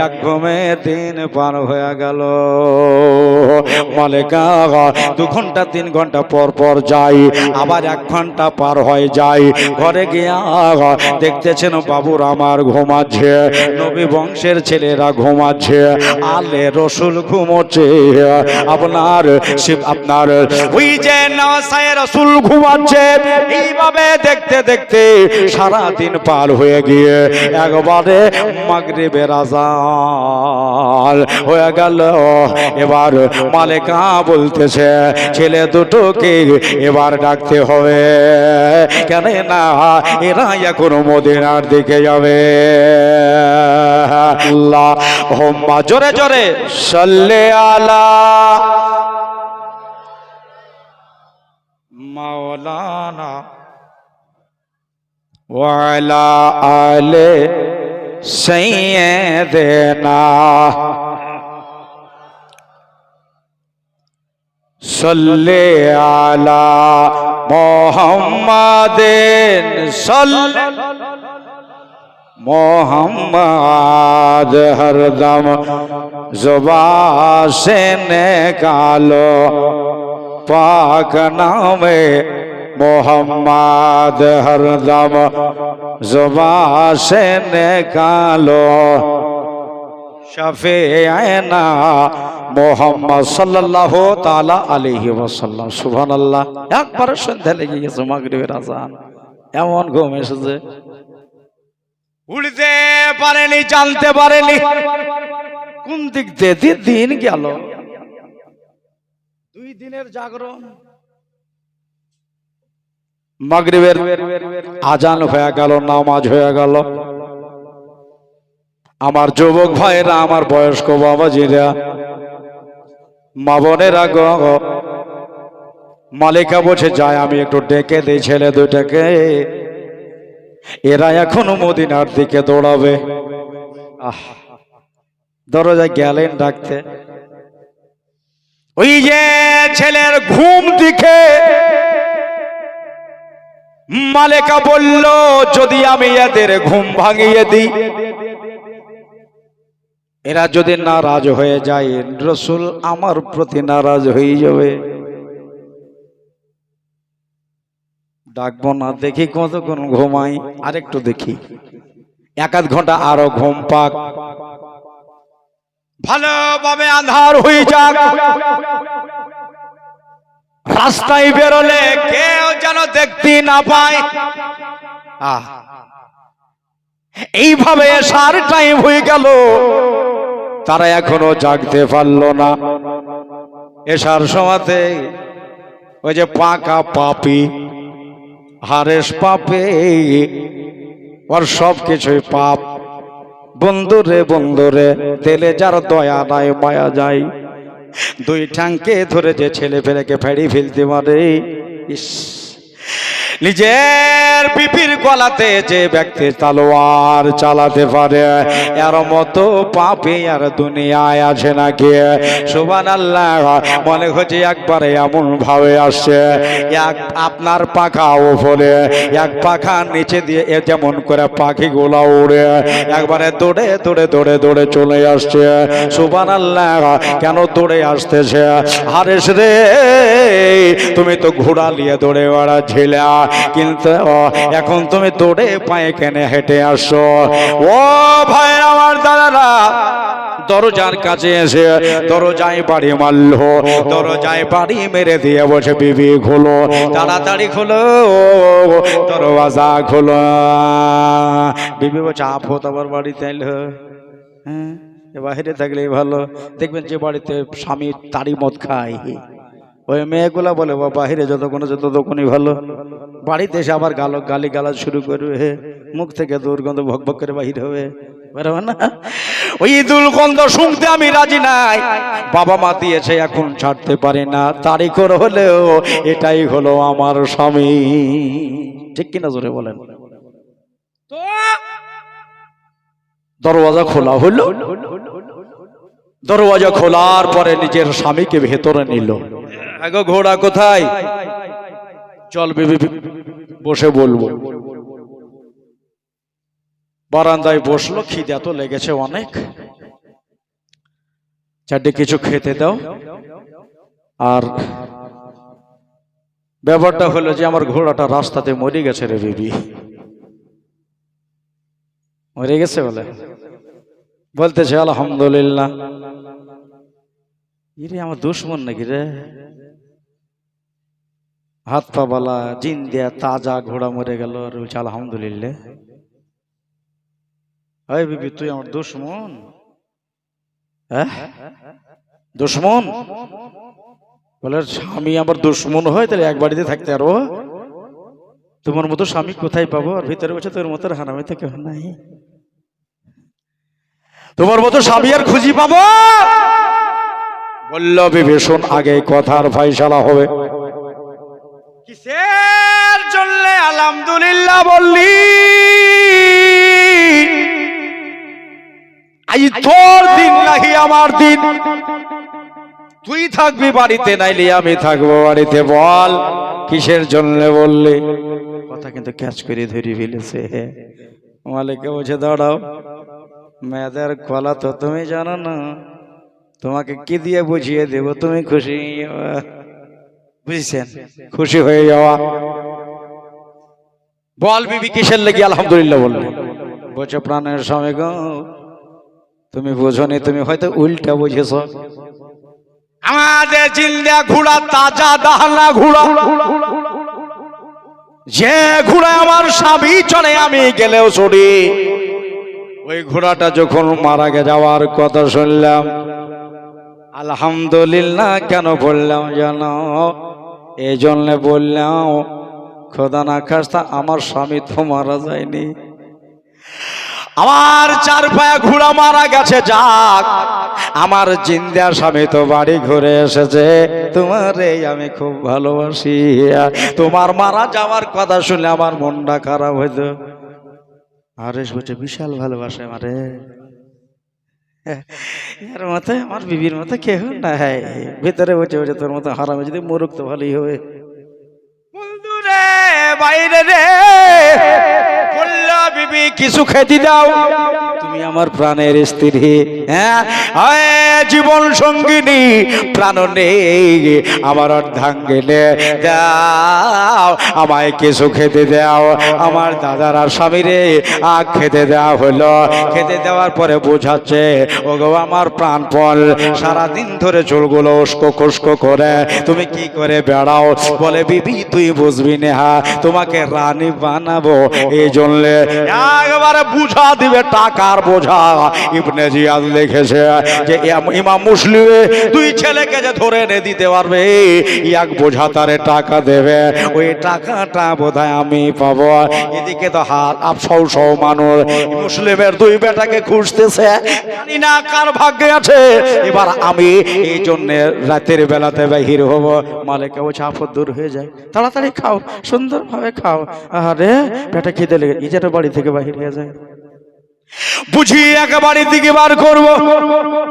এক ঘুমে দিন পার হয়ে গেল। মালিকা 2 ঘন্টা 3 ঘন্টা পর পর যাই, আবার 1 ঘন্টা পার হয়ে যায়। ঘরে গিয়া দেখতেছেন বাবুর আমার ঘুমাচ্ছে, নবী বংশের ছেলেরা ঘুমাচ্ছে, আলে রসুল ঘুমোচ্ছে, আপনার ওই যে নওসায়ে রসুল ঘুমাচ্ছে। এইভাবে দেখতে দেখতে সারা দিন পার হয়ে গিয়ে একবারে মাগরিবের আযান হয়ে গেল। এবার মালিকা বলতেছে ছেলে দুটোকে এবার ডাকতে হবে, কেন না এরা এখন মদিনার দিকে যাবে। আল্লাহুম্মা জোরে জোরে সাল্লি আলা মাওলানা ওয়া আলা আলি সাইয়্যিদিনা সাল্লি আলা মুহাম্মাদিন সাল্লি मोहम्मद हरदम जुबान से निकालो पाक नामे मोहम्मद हरदम जुबान से निकालो शफीअना मोहम्मद सल्लल्लाहु ताला अलैहि वसल्लम। सुबहानाल्लाह। একবার সন্ধ্যা লেগে গেছে, মাগরিবের আযান, এমন ঘুম এসেছে, উঠতে পারেনি, জানতে পারেনি কোন দিক দিয়ে দিন গেল। 2 দিনের জাগরণ, মাগরিবের আজান হয়ে গেল, নামাজ হয়ে গেল। আমার যুবক ভাইরা, আমার বয়স্ক বাবাজিরা, মা বোনেরা গো, মালিকা বসে যায় আমি একটু ডেকে দিই ছেলে দুটাকে, এরা এখনো মদিনার দিকে দৌড়াবে। দরজায় গেলেন ডাকতে, ওই যে ছেলের ঘুম দিকে মালিকা বলল যদি আমি এদের ঘুম ভাঙিয়ে দিই, এরা যদি নারাজ হয়ে যায়, রাসূল আমার প্রতি নারাজ হয়ে যাবে। ডাকবো না, দেখি কতক্ষণ ঘুমাই, আরেকটু দেখি, 1-8 ঘন্টা আরো ঘুম পাক, ভালোভাবে আন্ধার হয়ে যাক, রাস্তায় বেরোলে কেউ যেন দেখতে না পায়। এইভাবে এশার টাইম হয়ে গেল, তারা এখনো জাগতে পারলো না। এশার সময়তে ওই যে পাকা পাপি হারেস পাপে, ওর সব কিছুই পাপ। বন্ধুরে বন্ধুরে, তেলে যার দয়া নাই মায়া যায়, 2 ঠ্যাংকে ধরে যে ছেলে ফেলেকে ফেড়ি ফেলতে পারে। ইস, নিজের পিপির গলাতে যে ব্যক্তি তলোয়ার চালাতে পারে, এর মতো পাপী আর দুনিয়ায় আছে নাকি? সুবহানাল্লাহ। মনে হচ্ছে একবারে এমন ভাবে আসছে, এক আপনার পাখা উপরে, এক পাখা নিচে দিয়ে যেমন করে পাখিগুলো উড়ে একবারে দৌড়ে দৌড়ে দৌড়ে দৌড়ে চলে আসছে। সুবহানাল্লাহ। কেন দৌড়ে আসতেছে? হারেস রে, তুমি তো ঘোড়া নিয়ে দৌড়ে বেড়াচ্ছিলে, কিন্তু এখন তুমি দৌড়ে পায়ে কেনে হেঁটে আসো। ও ভাই আমার দাদারা, দরজার কাছে এসে দরজায় বাড়ি মারলো, দরজায় বাড়ি মেরে দিয়ে বসে, বিবি খোলো, তাড়াতাড়ি খোলো, দরওয়াজা খোলো। বিবি বলছে আপত আমার বাড়িতে এলো, হ্যাঁ বাহিরে থাকলেই ভালো। দেখবেন যে বাড়িতে স্বামী তারি মদ খায়, ওই মেয়েগুলা বলে বাহিরে যতক্ষণ ততক্ষণই ভালো, বাড়িতে এসে আবার গালি গালাজ শুরু করবে, মুখ থেকে দুর্গন্ধ ভক ভক করে বাহির হবে। ওই দুর্গন্ধ শুনতে আমি রাজি নাই। বাবা মা দিয়েছে, এখন ছাড়তে পারি না। তারিখর হলেও এটাই হলো আমার স্বামী। ঠিক কিনা জোরে বলেন? তো দরওয়াজা খোলা হলো, দরওয়াজা খোলার পরে নিজের স্বামীকে ভেতরে নিল। আগে ঘোড়া কোথায়? চল বিবি বসে বলবো। বারান্দায় বসলো, খিদে তো লেগেছে অনেক, চারটে কিছু খেতে দাও। আর ব্যাপারটা হলো যে আমার ঘোড়াটা রাস্তাতে মরে গেছে রে বিবি। মরে গেছে বলে, বলতেছে আলহামদুলিল্লাহ। ইরে আমার দুশ্মন নাকি রে? হাত পা বালা জিন দিয়া তাজা ঘোড়া মরে গেল আর বলছে আলহামদুলিল্লাহ। এই বিবি তুই আমার দুশ্মন? হ্যাঁ দুশ্মন? বলে স্বামী আমার দুশ্মন হয় তাহলে এক বাড়িতে থাকতে আরো? তোমার মতো স্বামী কোথায় পাবো? আর ভিতরে বসে তোর মতো হারামে থেকে নাই, তোমার মতো স্বামী আর খুঁজি পাবো? বলল বিবি শোন, আগে কথার ফাইসালা হবে। কিসের জন্য আলহামদুলিল্লাহ বললি? আজ তোর দিন নাকি আমার দিন? তুই থাকবি বাড়িতে নাইলে আমি থাকবো বাড়িতে। বল কিসের জন্য বললি? কথা কিন্তু ক্যাচ করে ধরে ফেলেছে। মালিককে বলছে দাঁড়াও, মেয়েদের গলা তো তুমি জানো না, তোমাকে কি দিয়ে বুঝিয়ে দেব তুমি খুশি বুঝছেন? খুশি হয়ে যাওয়া। বল বিবি কিসের লেগে আলহামদুলিল্লাহ বললে? বলছে প্রাণের স্বামী গো তুমি বোঝনি, তুমি হয়তো উল্টা বুঝেছ। আমাদের জিন্দা ঘোড়া তাজা দাহলা ঘোড়া, যে ঘোড়া আমার স্বামী চলে আমি গেলেও চড়ি, ওই ঘোড়াটা যখন মারা যাওয়ার কথা শুনলাম আলহামদুলিল্লাহ কেন বললাম জানো? এই জন্য বললাম খোদা না খাস্তা আমার স্বামী তো মারা যায়নি, আমার চার পায়া ঘোড়া মারা গেছে, যাক আমার জিন্দা স্বামী তো বাড়ি ঘুরে এসেছে। তোমার এই আমি খুব ভালোবাসি, তোমার মারা যাওয়ার কথা শুনে আমার মনটা খারাপ হইতো। আরে বলছে বিশাল ভালোবাসে আমারে, এর মতো আমার বিবির মতো কেউ নাই। ভিতরে বসে বসে তোর মতো হারামে যদি মরুক তো ভালোই হবে। বন্ধু রে বাইরে রে বললা বিবি কিছু খেতে দাও, তুমি আমার প্রাণের স্ত্রী, হ্যাঁ জীবন সঙ্গিনী, প্রাণ নেই আমার অর্ধাঙ্গিনী, দাও আমায় কিছু খেতে দাও। আমার দাদার আর স্বামীরে খেতে দেওয়া হলো। খেতে দেওয়ার পরে বোঝাচ্ছে ও গো আমার প্রাণপণ, সারাদিন ধরে চুলগুলো উস্কো খুস্কো করে তুমি কি করে বেড়াও? বলে বিবি তুই বুঝবি না, তোমাকে রানী বানাবো, এই জন্য একবারে বুঝা দিবে টাকার বোঝা। ইবনে জিয়াদ লিখেছে যে ইমাম মুসলিমে দুই ছেলেকে যে ধরে এনে দিতে পারবে এক বোঝা তারে টাকা দেবে, ওই টাকাটা বোধহয় আমি পাবো। এদিকে তো হাত আফসৌ সৌ মানুষ মুসলিমের দুই বেটাকে খুঁজতেছে, জানি না কার ভাগ্যে আছে। এবার আমি এই জন্য রাতের বেলাতে বাহির হব। মালিককে বলছে আপদ দূর হয়ে যায়, তাড়াতাড়ি খাও, সুন্দরভাবে খাও। আরে পেটে খিদে লেগে ইজাটা বাড়ি থেকে বাহির হয়ে যায়। বুঝি একেবারে দিকে বার করবো,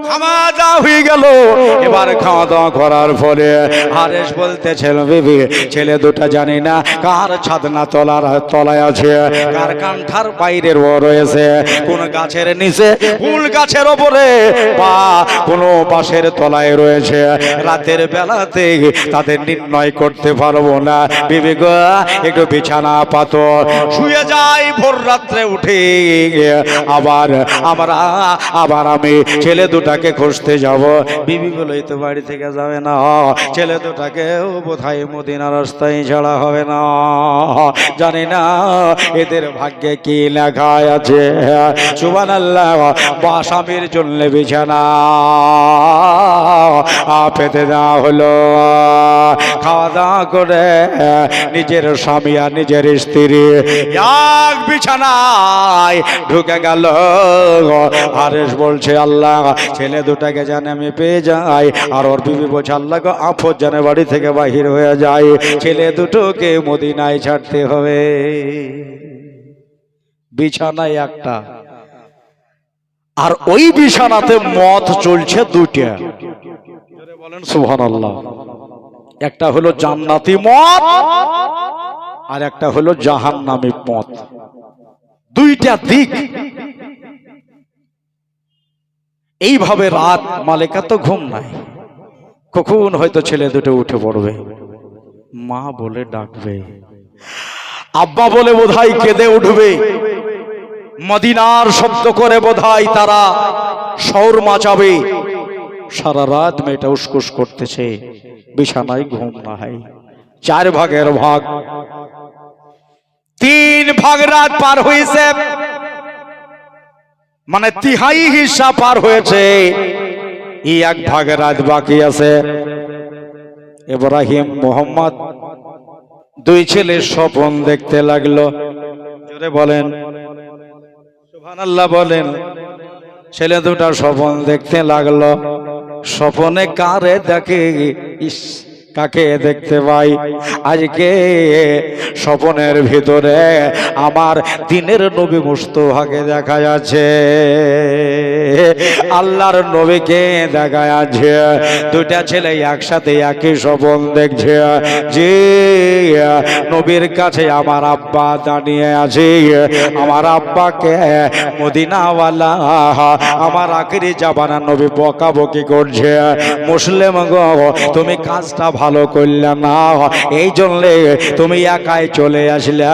খাওয়া দাওয়া হয়ে গেল। এবার খাওয়া দাওয়া করার পরে হারেস বলতেছিল বিবি ছেলে দুটা জানি না কার ছাদনা তলায় আছে, কার কান্ঠার বাইরের ও রয়েছে, কোন গাছের নিচে, ফুল গাছের ওপরে, বা কোন বাঁশের তলায় রয়েছে। রাতের বেলাতে তাদের নির্ণয় করতে পারবো না। বিবি গো একটু বিছানা পাতো, শুয়ে যাই, ভোর রাত্রে উঠে আবার আমি ছেলে দুটাকে খুঁজতে যাব। বিবি বলেই তো বাড়ি থেকে যাবে না, ছেলে দুটাকেও বোধহয় মদিনার রাস্তায় ছাড়া হবে না। জানি না এদের ভাগ্যে কি লেখা আছে। সুবহানাল্লাহ, বা স্বামীর জন্য বিছানা পেতে দেওয়া হলো। খাওয়া দাওয়া করে নিজের স্বামী আর নিজের স্ত্রী এক বিছানায় ঢুকে গেল। হারেস বলছে আল্লাহ ছেলে দুটাকে জানে আমি পেয়ে যাই, আর ওর বিবি বলছে আল্লাহ গো আফত জানে বাড়ি থেকে বাহির হয়ে যায়, ছেলে দুটোকে মদিনায় ছাড়তে হবে। বিছানায় একটা, আর ওই বিছানাতে মদ চলছে দুটা। বলেন সুবহানাল্লাহ। একটা হলো জান্নাতি মদ আর একটা হলো জাহান্নামী মদ, দুইটা দিক। এইভাবে রাত মালিকা তো ঘুম নাই, কখন হয়তো ছেলে দুটো উঠে পড়বে, মা বলে ডাকবে, আব্বা বলে বোধহয় কেঁদে উঠবে। মদিনার শব্দ করে বোধহয় তারা শৌর মাচাবে। সারা রাত মেয়েটা উসকুস করতেছে, বিছানায় ঘুম নাই। 4 ভাগের ভাগ, 3 ভাগ রাত পার হয়েছে, মানে 3/4 হিস্সা পার হয়েছে। এই 1 ভাগ রাত বাকি আছে। ইব্রাহিম মোহাম্মদ 2 ছেলে স্বপ্ন দেখতে লাগলো। জোরে বলেন সুবহানাল্লাহ, বলেন। ছেলে দুটা স্বপ্ন দেখতে লাগলো। স্বপ্নে কারে দেখে? ইস, কাকে দেখতে পাই? আজকে স্বপ্নের ভিতরে আমার দিনের নবী মুস্তাফাকে দেখা যাচ্ছে, আল্লাহর নবীকে দেখা যাচ্ছে। 2টা ছেলে একসাথে একই স্বপ্ন দেখছে যে নবীর কাছে আমার আব্বা দাঁড়িয়ে আছে। আমার আব্বাকে মদিনাওয়ালা আমার আখিরি জামানার নবী বকাবকি করছে। মুসলিম গো, তুমি কাজটা ভালো করলে না, এই জন্যে তুমি একাই চলে আসলে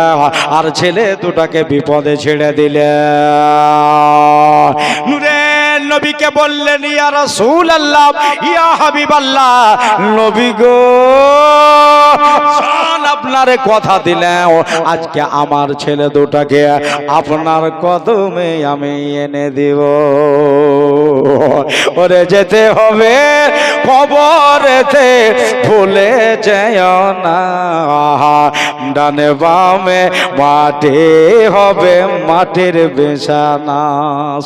আর ছেলে দুটাকে বিপদে ছেড়ে দিলে। নূরের নবীকে বললেন, ইয়া রাসূলুল্লাহ, ইয়া হাবিবাল্লাহ, নবী গো, আপনার কথা দিলেন আজকে আমার ছেলে দুটাকে আপনার কদমে আমি এনে দিব। ওরে যেতে হবে কবরেতে, ভুলে যেও না, ডানে বামে মাটি হবে, মাটির বিছানা।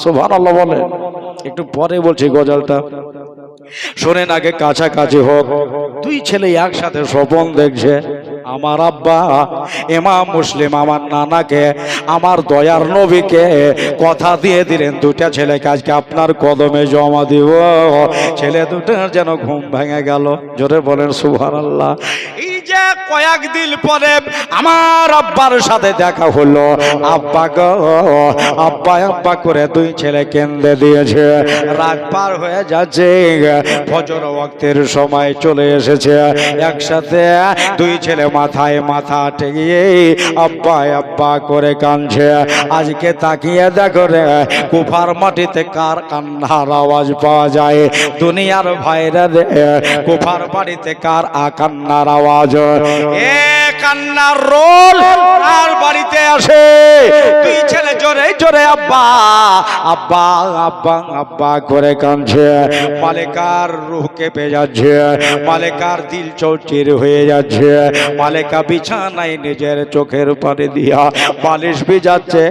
সুবহানাল্লাহ বলে। একটু পরে বলছি গজলটা, শোনেন আগে, কাছাকাছি হোক। 2 ছেলে একসাথে স্বপ্ন দেখছে। আমার আব্বা ইমাম মুসলিম আমার নানাকে আমার দয়ার নবীকে কথা দিয়ে দিলেন 2টা ছেলেকে আজকে আপনার কদমে জমা দিব। ছেলে দুটার যেন ঘুম ভেঙে গেল। জোরে বলেন সুবহানাল্লাহ। এই যে কয়েকদিন পরে আমার আব্বার সাথে দেখা হলো। আব্বা গো, আব্বা আব্বা করে 2 ছেলে কেঁদে দিয়েছে। রাত পার হয়ে যাচ্ছে, ফজর ওয়াক্তের সময় চলে এসেছে। একসাথে 2 ছেলে মাথায় মাথা ঠেকিয়ে আব্বা আব্বা করে কাঁদছে। আজকে তাকিয়ে দেখো রে, কুফার মাটিতে কার কান্নার আওয়াজ পাওয়া যায়? দুনিয়ার ভাইরা রে, কুফার বাড়িতে কার কান্নার আওয়াজ? এ কান্নার রোল আর বাড়িতে আসে। 2 ছেলে জোরে জোরে আব্বা আব্বা আব্বা আব্বা করে কাঁদছে। মালিকার রূহ কেঁপে যাচ্ছে, মালিকার দিল চৌচির হয়ে যাচ্ছে। মালিকা বিছানায় নিজের চোখের পানি দিয়া বালিশ ভিজাচ্ছে।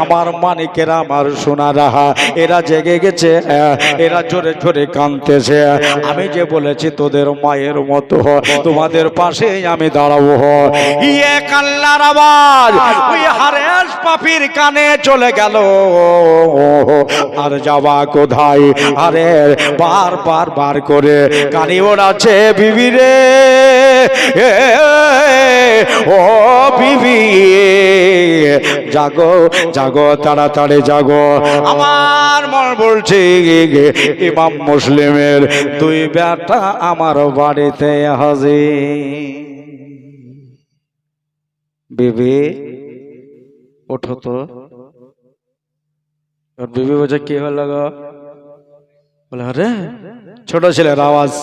আমার মানিকেরা, আমার সোনারা, এরা জেগে গেছে, এরা জোরে জোরে কাঁদতেছে। আমি যে বলেছি তোদের মায়ের মতো তোমাদের পাশে আমি দাঁড়াবো। ইয়ে কান্নার আওয়াজ ওই হারেস পাপির কানে চলে গেল। আর যাবা কোথায়? আরে বার বার বার করে কানি ওড়াচ্ছে, বিবি রে, ও বিবি, জাগো জাগো, তাড়াতাড়ি জাগো। আমার মন বলছে ইমাম মুসলিমের 2 বেটা আমার বাড়িতে হাজির। বিবি ওঠো তো। বিবি বলছে কি হলো গো? বলে আরে ছোট ছেলের আওয়াজ,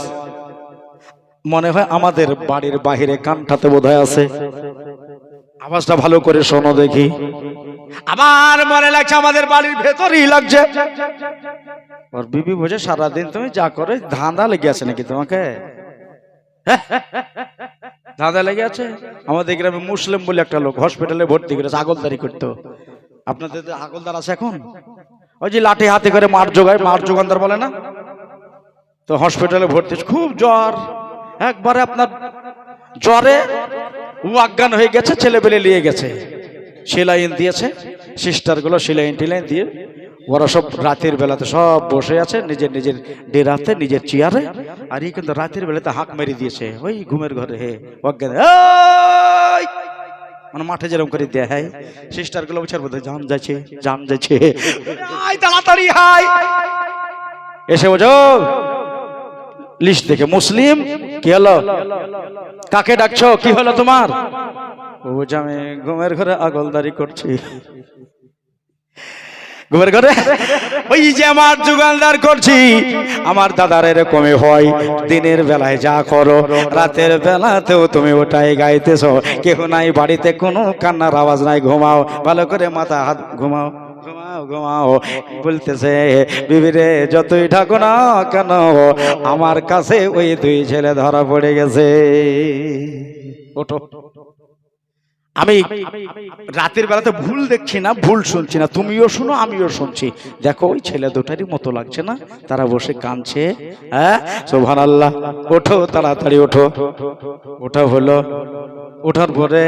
মনে হয় আমাদের বাড়ির বাহিরে কানটাতে বোধহয় আছে। আওয়াজটা ভালো করে শোনো দেখি। আমার মনে লাগছে আমাদের বাড়ির ভেতরেই লাগছে। ওর বিবি বলছে সারাদিন তুমি যা করে ধাঁধা লেগে আছে নাকি তোমাকে? ধাঁধা লেগে আছে? আমাদের গ্রামে মুসলিম বলে একটা লোক হসপিটালে ভর্তি করেছে, আগলদারি করতো। আপনাদের আগলদার আছে এখন? ওই যে লাঠি হাতে করে মার জোগায়, মার যোগানদার বলে না? তো হসপিটালে ভর্তি, খুব জ্বর। একবারে আপনার জ্বরে ও অজ্ঞান হয়ে গেছে, ছেলে পেলে নিয়ে গেছে। সেলাইন দিয়েছে, সিস্টার গুলো সেলাইন টিলাইন দিয়ে ওরা সব রাতের বেলাতে সব বসে আছে নিজের নিজের ডেরাতে, নিজের চেয়ারে। আর এই কিন্তু রাতের বেলাতে হাঁক মেরে দিয়েছে ওই ঘুমের ঘরে। হে অজ্ঞান, মানে মাঠে যেরকম করে দেয়। হ্যাঁ, সিস্টার গুলো বছর বোধ জান যাচ্ছে, জান যাচ্ছে, তাড়াতাড়ি হাই এসে বোঝো লিস্ট দেখে। মুসলিম, কি হলো? কাকে ডাকছো? কি হলো তোমার? ও বলছে আমি ঘুমের ঘরে আগলদারি করছি। গোবর ঘরে ওই যে আমার দোকানদার করছি, আমার দাদার এরকমই হয়, দিনের বেলায় যা করো রাতের বেলাতেও তুমি ওটাই গাইতেছো, কেউ নাই বাড়িতে, কোনো কান্নার আওয়াজ নাই, ঘুমাও ভালো করে, মাথা হাত ঘুমাও ঘুমাও ঘুমাও। বলতেছে বিবিরে যতই ঢাকো না কেন আমার কাছে ওই দুই ছেলে ধরা পড়ে গেছে। ওঠো, আমি রাতের বেলাতে ভুল দেখছি না, ভুল শুনছি না, তুমিও শুনো আমিও শুনছি। দেখো ওই ছেলে দুটারই মতো লাগছে না, তারা বসে কাঁদছে। হ্যাঁ সুবহানাল্লাহ। ওঠো তাড়াতাড়ি ওঠো। ওঠা হলো, ওঠার পরে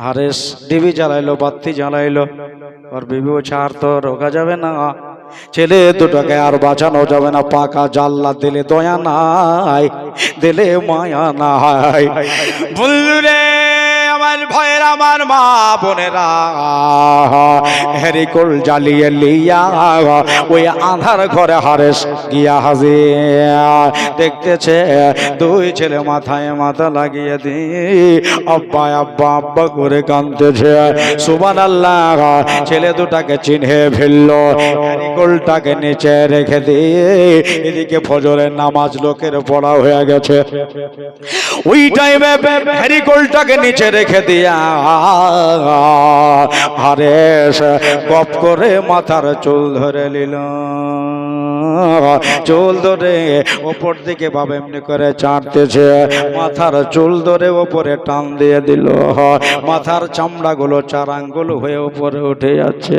হারেস ডিবি জ্বালাইলো, বাতি জ্বালাইলো। আর বিবি বলছে আর তো রোকা যাবে না, ছেলে দুটাকে আর বাঁচানো যাবে না, পাকা জাল্লা, দিলে দয়া নাই, দিলে মায়া নাই। বন্ধুরে আমার ভয়ের আমার মা বোনেরা হেরিকল জ্বালিয়ে লিয়া ওই আধার ঘরে হারেস গিয়া হাজির, দেখতেছে দুই ছেলে মাথায় মাথা লাগিয়ে দিয়ে আব্বা আব্বা আব্বা করে কাঁদতেছে। সুবহানাল্লাহ। ছেলে দুটাকে চিনে ফেললো, হেরিকলটাকে নিচে রেখে দিয়ে এদিকে ফজরের নামাজ লোকের পড়া হয়ে গেছে। ওই টাইমে হেরিকলটাকে নিচে রেখে দিয়া হারেস গপ করে মাথার চুল ধরে নিল, চুল ধরে ওপর দিকে ভাবে এমনি করে চাটতেছে, মাথার চুল ধরে ওপরে টান দিয়ে দিল, মাথার চামড়া গুলো 4 আঙ্গুল হয়ে উপরে উঠে যাচ্ছে।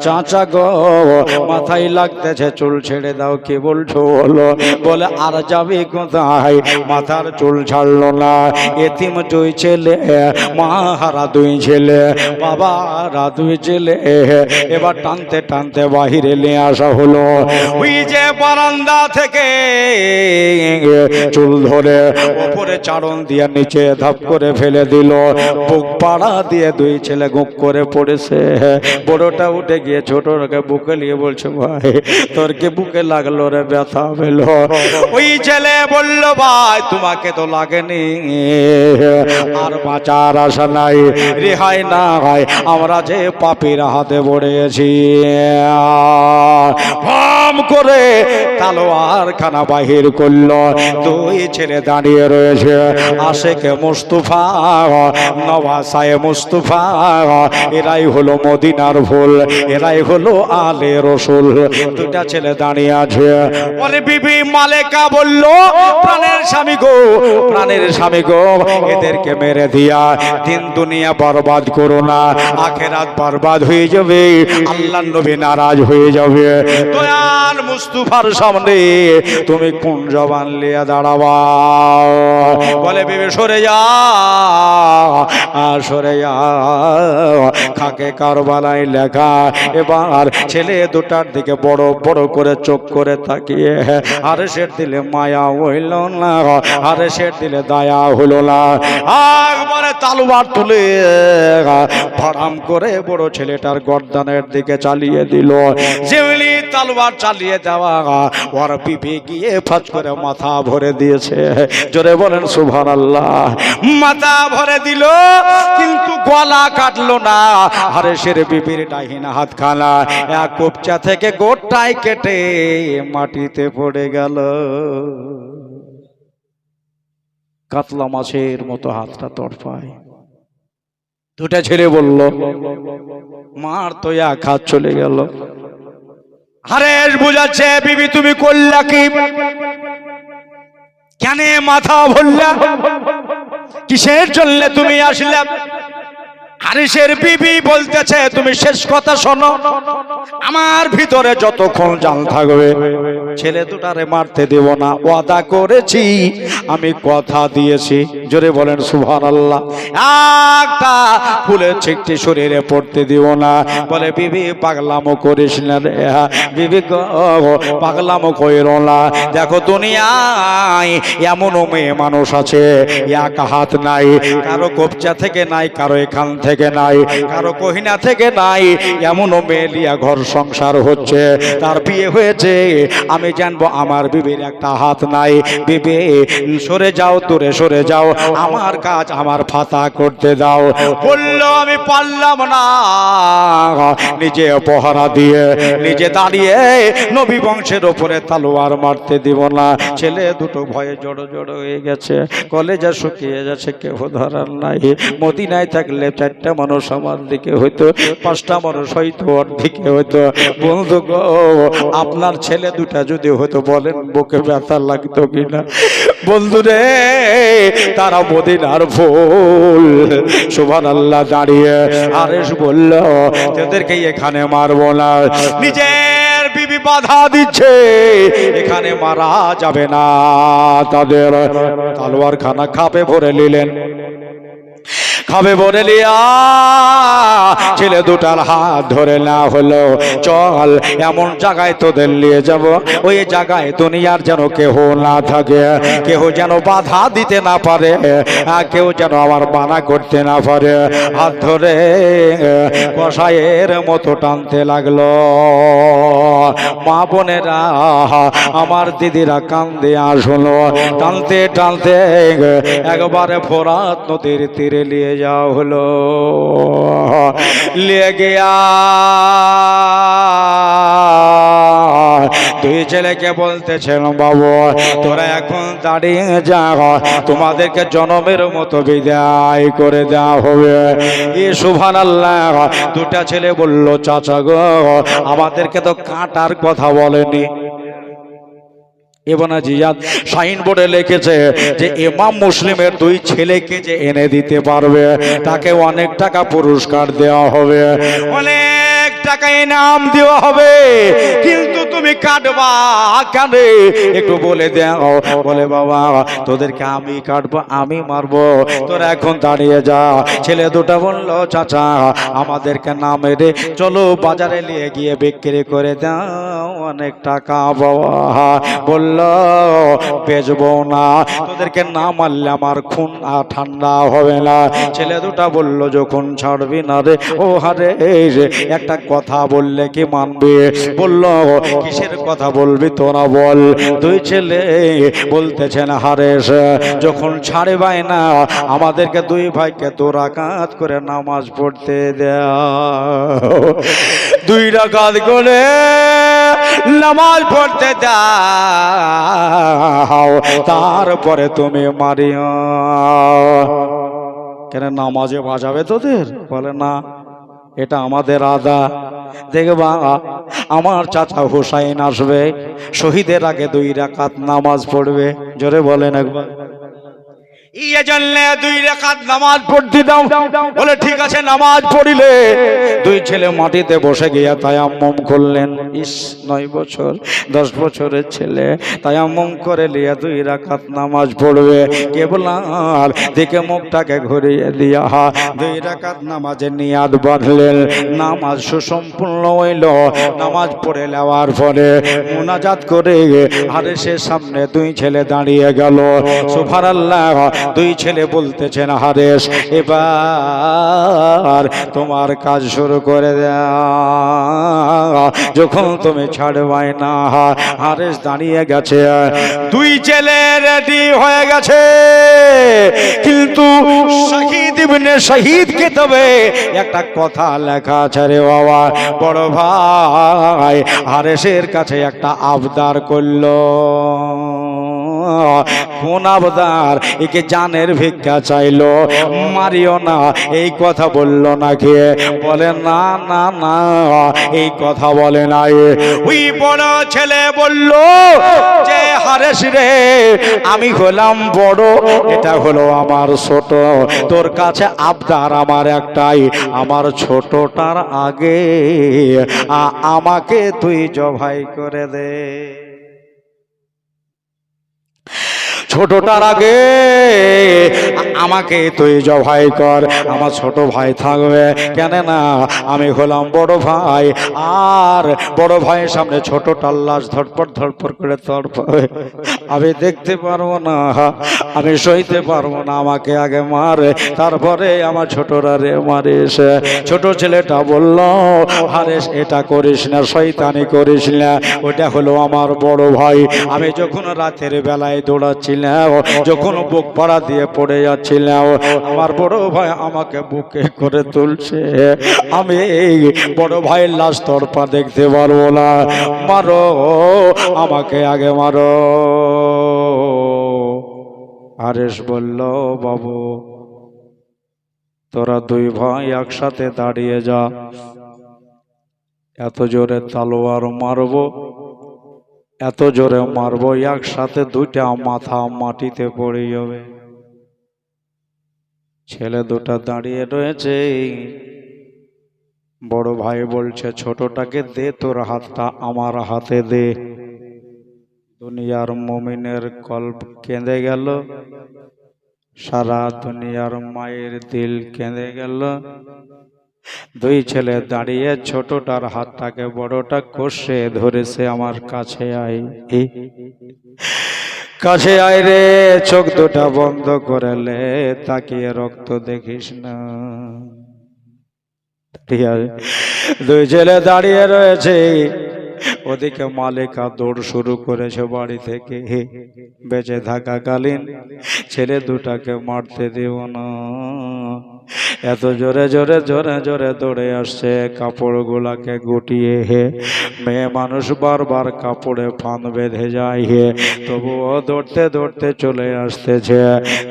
চাচা গো মাথায় লাগতেছে, চুল ছেড়ে দাও। কি বলছো বলো? বলে আর যাবি কোথায়? মাথার চুল ছাড়লো না। এতিম 2 ছেলে, মা হারা 2 ছেলে, বাবা হারা 2 ছেলে, এবার টানতে টানতে বাহিরে নিয়ে আসা হলো। ওই যে বারান্দা থেকে চুল ধরে উপরে চারণ দিয়ে নিচে ধাপ করে ফেলে দিল, বুক পাড়া দিয়ে 2 ছেলে গুক করে পড়েছে। বড়টা উঠে গিয়ে ছোটকে বুকে নিয়ে বলছে ভাই তোর কি বুকে লাগলো রে? ব্যথা পেলো। ওই ছেলে বলল ভাই তোমাকে তো লাগেনি, আর বাঁচার আশা নাই, রেহাই না হয়, আমরা যে পাপীর হাতে পড়েছি। ভাম করে তালোয়ার খানা বাহির করলো। 2 ছেলে দাঁড়িয়ে রয়েছে, আশেকে মুস্তাফা, নওয়াসায়ে মুস্তাফা, এরাই হলো মদিনার ফুল, এরাই হলো আলে রসুল। 2টা ছেলে দাঁড়িয়ে আছে। বলে বিবি মালেকা বলল প্রাণের স্বামী গো, প্রাণের স্বামী গো, এদেরকে মেরে দিয়া দিন দুনিয়া বরবাদ করো না, আখেরাত বরবাদ হয়ে যাবে, আল্লাহর নবী নারাজ হয়ে যাবে। দয়াল মুস্তাফার সামনে তুমি কোন জবান লিয়া দাঁড়াবা? বলে বিবি সরে যা, সরে যা, খাকে কারবালায় লেখা। এবার ছেলে 2টার দিকে বড় বড় করে চোখ করে তাকিয়ে হারেসের দিলে মায়া হইল না, হারেসের দিলে দয়া হলো না। একবারে তালুয়ার তুলে ফাড়াম করে বড় ছেলেটার গর্দানের দিকে চালিয়ে দিল। যেমনি তালুয়ার চালিয়ে দেওয়া, ওর পিপে গিয়ে ফাঁচ করে মাথা ভরে দিয়েছে। জোরে বলেন সুবহানাল্লাহ। মাথা ভরে দিল কিন্তু গলা কাটলো না। হারেসের বিবির ডাহিনা হাতখানা এক কোপচা থেকে গোটাই কেটে মাটিতে পড়ে গেল। কাতলা মাছের মতো হাতটা তড়পায়। 2টা ছেলে বলল মার তো এক হাত চলে গেল। হারেস বুঝাচ্ছে বিবি তুমি করলা কি? কেন মাথা ভরলা? কিসের জন্য তুমি আসলে? হারেসের বিবি বলতেছে তুমি শেষ কথা শোনো, আমার ভিতরে যতক্ষণ জান থাকবে ছেলে 2টারে মারতে দেব না, ওয়াদা করেছি, আমি কথা দিয়েছি। জোরে বলেন সুবহানাল্লাহ। একটা ফুলের ছিটটি শরীরে পড়তে দিব না। বলে বিবি পাগলামো করিস না রে, বিবি পাগলামো কইরো না। দেখো দুনিয়ায় এমনও মেয়ে মানুষ আছে এক হাত নাই, কারো কোপচা থেকে নাই, কারো এখান থেকে নাই, কারো কহিনা থেকে নাই, এমনও মেয়ে লিয়া ঘর সংসার হচ্ছে, তার বিয়ে হয়েছে। আমি আমি জানবো আমার বিবির একটা হাত নাই। বিবি সরে যাও, দূরে সরে যাও, আমার কাজ আমার ফাতা করতে দাও। বললো আমি পারলাম না, নিজে পহরা দিয়ে নিজে দাঁড়িয়ে নবী বংশের ওপরে তালোয়ার মারতে দিব না। ছেলে দুটো ভয়ে জড়ো জড়ো হয়ে গেছে, কলেজা শুকিয়ে যাচ্ছে, কেউ ধরার নাই। মদিনায় থাকলে 4টা মানুষ আমার দিকে হইতো, 5টা মানুষ হয়তো ওর দিকে হইতো। বন্ধু গো, আপনার ছেলে দুটা যদি হতো বলেন বুকে ব্যথা লাগতো কিনা? বন্ধু রে, তারা মদিনার ফুল। সুবহানাল্লাহ। দাঁড়িয়ে আরেশ বলল তোদেরকে এখানে মারবো না। নিজের বিবি বাধা দিচ্ছে, এখানে মারা যাবে না। তাদের তলোয়ার খানা খাপে ভরে নিলেন। খাবে বলে লিয়া ছেলে দুটার হাত ধরে না হলো, চল এমন জায়গায় তোদের নিয়ে যাব, ওই জায়গায় দুনিয়ার যেন কেহ না থাকে, কেহ যেন বাধা দিতে না পারে, কেউ যেন আমার মানা করতে না পারে। হাত ধরে কসাইয়ের মতো টানতে লাগলো। মা বোনেরা, আমার দিদিরা কান্দে আসলো। টানতে টানতে একবারে ফোরাত নদীর তীরে নিয়ে যাওয়া হলো। লিয়ে গিয়া দুই ছেলেকে বলতেছেন, বাবু তোরা এখন দাঁড়িয়ে যা, তোমাদেরকে জনমের মতো বিদায় করে দেওয়া হবে। সুবহানাল্লাহ। দুটা ছেলে বলল, চাচা গো, আমাদেরকে তো কাটার কথা বলেনি। ইবনে জিয়াদ সাইনবোর্ডে লিখেছে যে ইমাম মুসলিমের 2 ছেলেকে যে এনে দিতে পারবে তাকে অনেক টাকা পুরস্কার দেওয়া হবে, অনেক টাকা ইনাম দেওয়া হবে। কিন্তু তুমি কাটবা কেন একটু বলে দাও। বলে, বাবা তোদেরকে আমি কাটবো, আমি মারবো, তোরা এখন দাঁড়িয়ে যা। ছেলে দুটা বলল, চাচা আমাদেরকে না মেরে চলো বাজারে নিয়ে গিয়ে বিক্রি করে দাও, অনেক টাকা বাবা। বলল বেচবো না, তোদেরকে না মারলে আমার খুন ঠান্ডা হবে না। ছেলে দুটা বলল, যখন ছাড়বি না রে ও হারে, একটা কথা বললে কি মানবি? বলল, কিসের কথা বলবি তোরা বল। 2 ছেলে বলতেছেন, হারেস যখন ছাড়বাই না আমাদেরকে 2 ভাইকে 2 রাকাত করে নামাজ পড়তে দাও, 2 রাকাত করে নামাজ পড়তে দাও, তারপরে তুমি মারিও। কেন নামাজে বাজাবে তোদের? বলে না, এটা আমাদের আদা। দেখবা আমার চাচা হুসাইন আসবে, শহীদের আগে 2 রাকাত নামাজ পড়বে। জোরে বলেন একবার। ইয়ে জানলে 2 রাকাত নামাজ পড়তে দাও। বলে ঠিক আছে, নামাজ পড়িলে 2 ছেলে মাটিতে বসে গিয়া তায়াম্মুম করলেন। 9 বছর 10 বছরের ছেলে তায়াম্মুম করে লিয়া 2 রাকাত নামাজ পড়বে। কেবলার দিকে মুখটাকে ঘুরিয়ে দিয়া 2 রাকাত নামাজের নিয়াত বাঁধলেন। নামাজ সুসম্পূর্ণ হইল। নামাজ পড়ে নেওয়ার পরে মুনাজাত করে হারেসের সামনে 2 ছেলে দাঁড়িয়ে গেল। সুবহানাল্লাহ। 2 ছেলে বলতেছেন, হারেস এবার তোমার কাজ শুরু করে দাও, যখন তুমি ছাড়বাই না। হারেস দাঁড়িয়ে গেছে, 2 ছেলে রেডি হয়ে গেছে, কিন্তু শহীদ ইবনে শহীদ কিতাবে একটা কথা লেখা আছে রে বাবা। বড় ভাই হারেসের কাছে একটা আবদার করলো। কোন আবদার? একে জানের ভিক্ষা চাইলো, মারিও না, এই কথা বললো নাকি? বলে না না না, এই কথা বলে নাই। ওই বড় ছেলে বলল যে, হারেস রে, আমি হলাম বড়, এটা হলো আমার ছোট, তোর কাছে আবদার আমার একটাই, আমার ছোটটার আগে আমাকে তুই জবাই করে দে। ছোটটার আগে আমাকে তুই জবাই কর, আমার ছোট ভাই থাকবে কেন না আমি হলাম বড় ভাই, আর বড় ভাইয়ের সামনে ছোটটা লাশ ধরপড় ধরপড় করে তড়পাবে, আমি দেখতে পারবো না, আমি সইতে পারবো না, আমাকে আগে মারে তারপরে আমার ছোটরা রে মারে। ছোট ছেলেটা বলল, আরে এটা করিস না, শয়তানি করিস না, ওটা হলো আমার বড় ভাই। আমি যখন রাতের বেলায় দৌড়াচ্ছিলাম, যখন বুক পাড়া দিয়ে পড়ে যাচ্ছিলাম, আমার বড় ভাই আমাকে বুকে করে তুলছে, আমি এই বড় ভাইয়ের লাশ তড়পা দেখতে পারবো না, মারো আমাকে আগে মারো। আরেশ বলল, বাবু তোরা দুই ভাই একসাথে দাঁড়িয়ে যা, এত জোরে তলোয়ার মারবো, এত জোরে মারবো একসাথে দুইটা মাথা মাটিতে পড়ে যাবে। ছেলে দুটা দাঁড়িয়ে রয়েছে, বড় ভাই বলছে ছোটটাকে দে, তোর হাতটা আমার হাতে দে। দুনিয়ার মুমিনের কলব কেঁদে গেল, সারা দুনিয়ার মায়ের দিল কেঁদে গেল। দুই ছেলে দাঁড়িয়ে ছোটটার হাতটাকে বড়টা কষে ধরেছে, আমার কাছে আয়, কাছে আয় রে, চোখ দুটা বন্ধ করে লে, তাকিয়ে রক্ত দেখিস না। ঠিক আছে, দুই ছেলে দাঁড়িয়ে রয়েছে, ওদিকে মালিকা দৌড় শুরু করেছে বাড়ি থেকে, বেঁচে থাকাকালীন ছেলে দুটাকে মারতে দেব না। এত জোরে জোরে জোরে জোরে দৌড়ে আসছে, কাপড় গুলাকে গুটিয়ে, মেয়ে মানুষ বারবার কাপড়ে ফান বেঁধে যায়, তবুও দৌড়তে দৌড়তে চলে আসতেছে।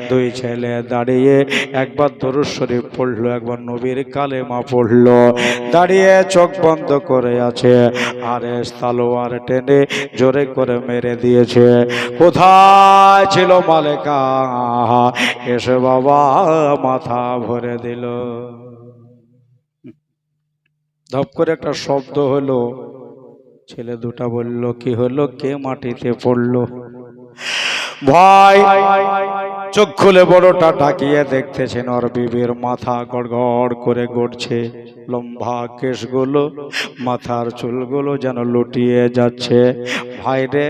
দুই ছেলে দাঁড়িয়ে একবার দরুদ শরীফ পড়লো, একবার নবীর কালেমা পড়লো, দাঁড়িয়ে চোখ বন্ধ করে আছে। আরে তলোয়ার টেনে জোরে করে মেরে দিয়েছে। কোথায় ছিল মালিকা, এসে বাবা মাথা ভরে দিল। ধপ করে একটা শব্দ হলো, ছেলে দুটা বলল, কি হলো, কে মাটিতে পড়লো? ভাই চোখ খুলে বড়টা তাকিয়ে দেখতেছেন, ওর বিবির মাথা গড়গড় করে গড়ছে, লম্বা কেশগুলো, মাথার চুলগুলো যেন লুটিয়ে যাচ্ছে। ভাই রে,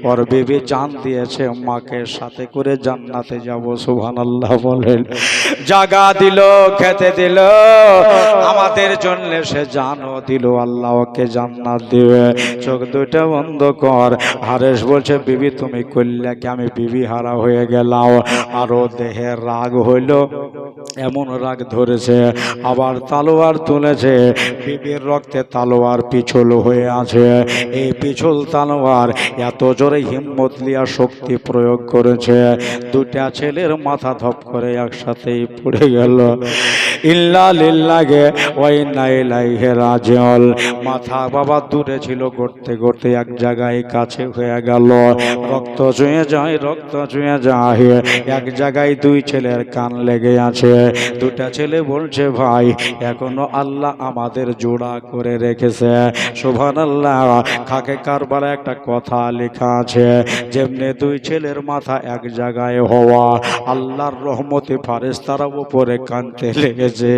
ওর বিবি জান দিয়েছে মাকে সাথে করে জান্নাতে যাব, সুবহানাল্লাহ বলেন। জাগা দিল, খেতে দিল, আমাদের জন্য সে জানও দিল, আল্লাহ ওকে জান্নাত দিবে। চোখ দুইটা বন্ধ কর। হারেস বলছে, বিবি তুমি করলে কি, আমি বিবি হারা হয়ে গেলাম। আরো দেহে রাগ হইল, এমন রাগ ধরেছে, আবার তালোয়ার তুলেছে, বিবির রক্তে তালোয়ার পিছল হয়ে আছে। এই পিছল তালোয়ার এত জোরে হিম্মত লিয়া শক্তি প্রয়োগ করেছে, দুটা ছেলের মাথা ধপ করে একসাথেই পড়ে গেল। ইল্লা লিল্লাহি ওয়া ইন্না ইলাইহি রাজিউন। মাথা বাবা দূরে ছিল, গড়তে গড়তে এক জায়গায় কাছে হয়ে গেল, রক্ত চুঁয়ে যায়, রক্ত চুঁয়ে যায়, এক জায়গায় দুই ছেলের কান লেগে আছে। দুটা ছেলে বলছে, ভাই এখনো আল্লাহ আমাদের জোড়া করে রেখেছে, সুবহানাল্লাহ। খাকে কারবারে একটা কথা লেখা আছে, যেমনি দুই ছেলের মাথা এক জায়গায় হওয়া, আল্লাহর রহমতে ফারেশতারা উপরে কানতে লেগেছে,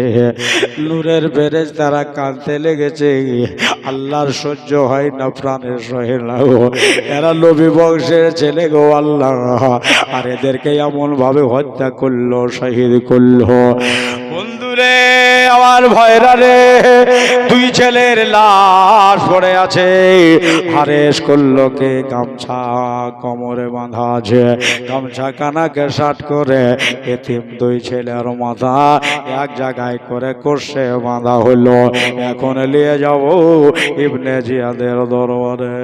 নূরের ফেরেশতারা কানতে লেগেছে, আল্লাহর সহ্য হয় না, প্রাণের সহে না, এরা নবী বংশের ছেলে গো আল্লাহ, আর এদেরকে এমন ভাবে হত্যা করলো, শহীদ করলো। বন্ধুরে আমার ভয়রা রে, দুই ছেলের লাশ পড়ে আছে। হারেস করলো কে, গামছা কোমরে বাঁধা আছে, গামছা কানাকে শাট করে এতিম দুই ছেলের মাথা এক জায়গায় করে কষে বাঁধা হলো। এখন নিয়ে যাব ইবনে জিয়াদের দরবারে।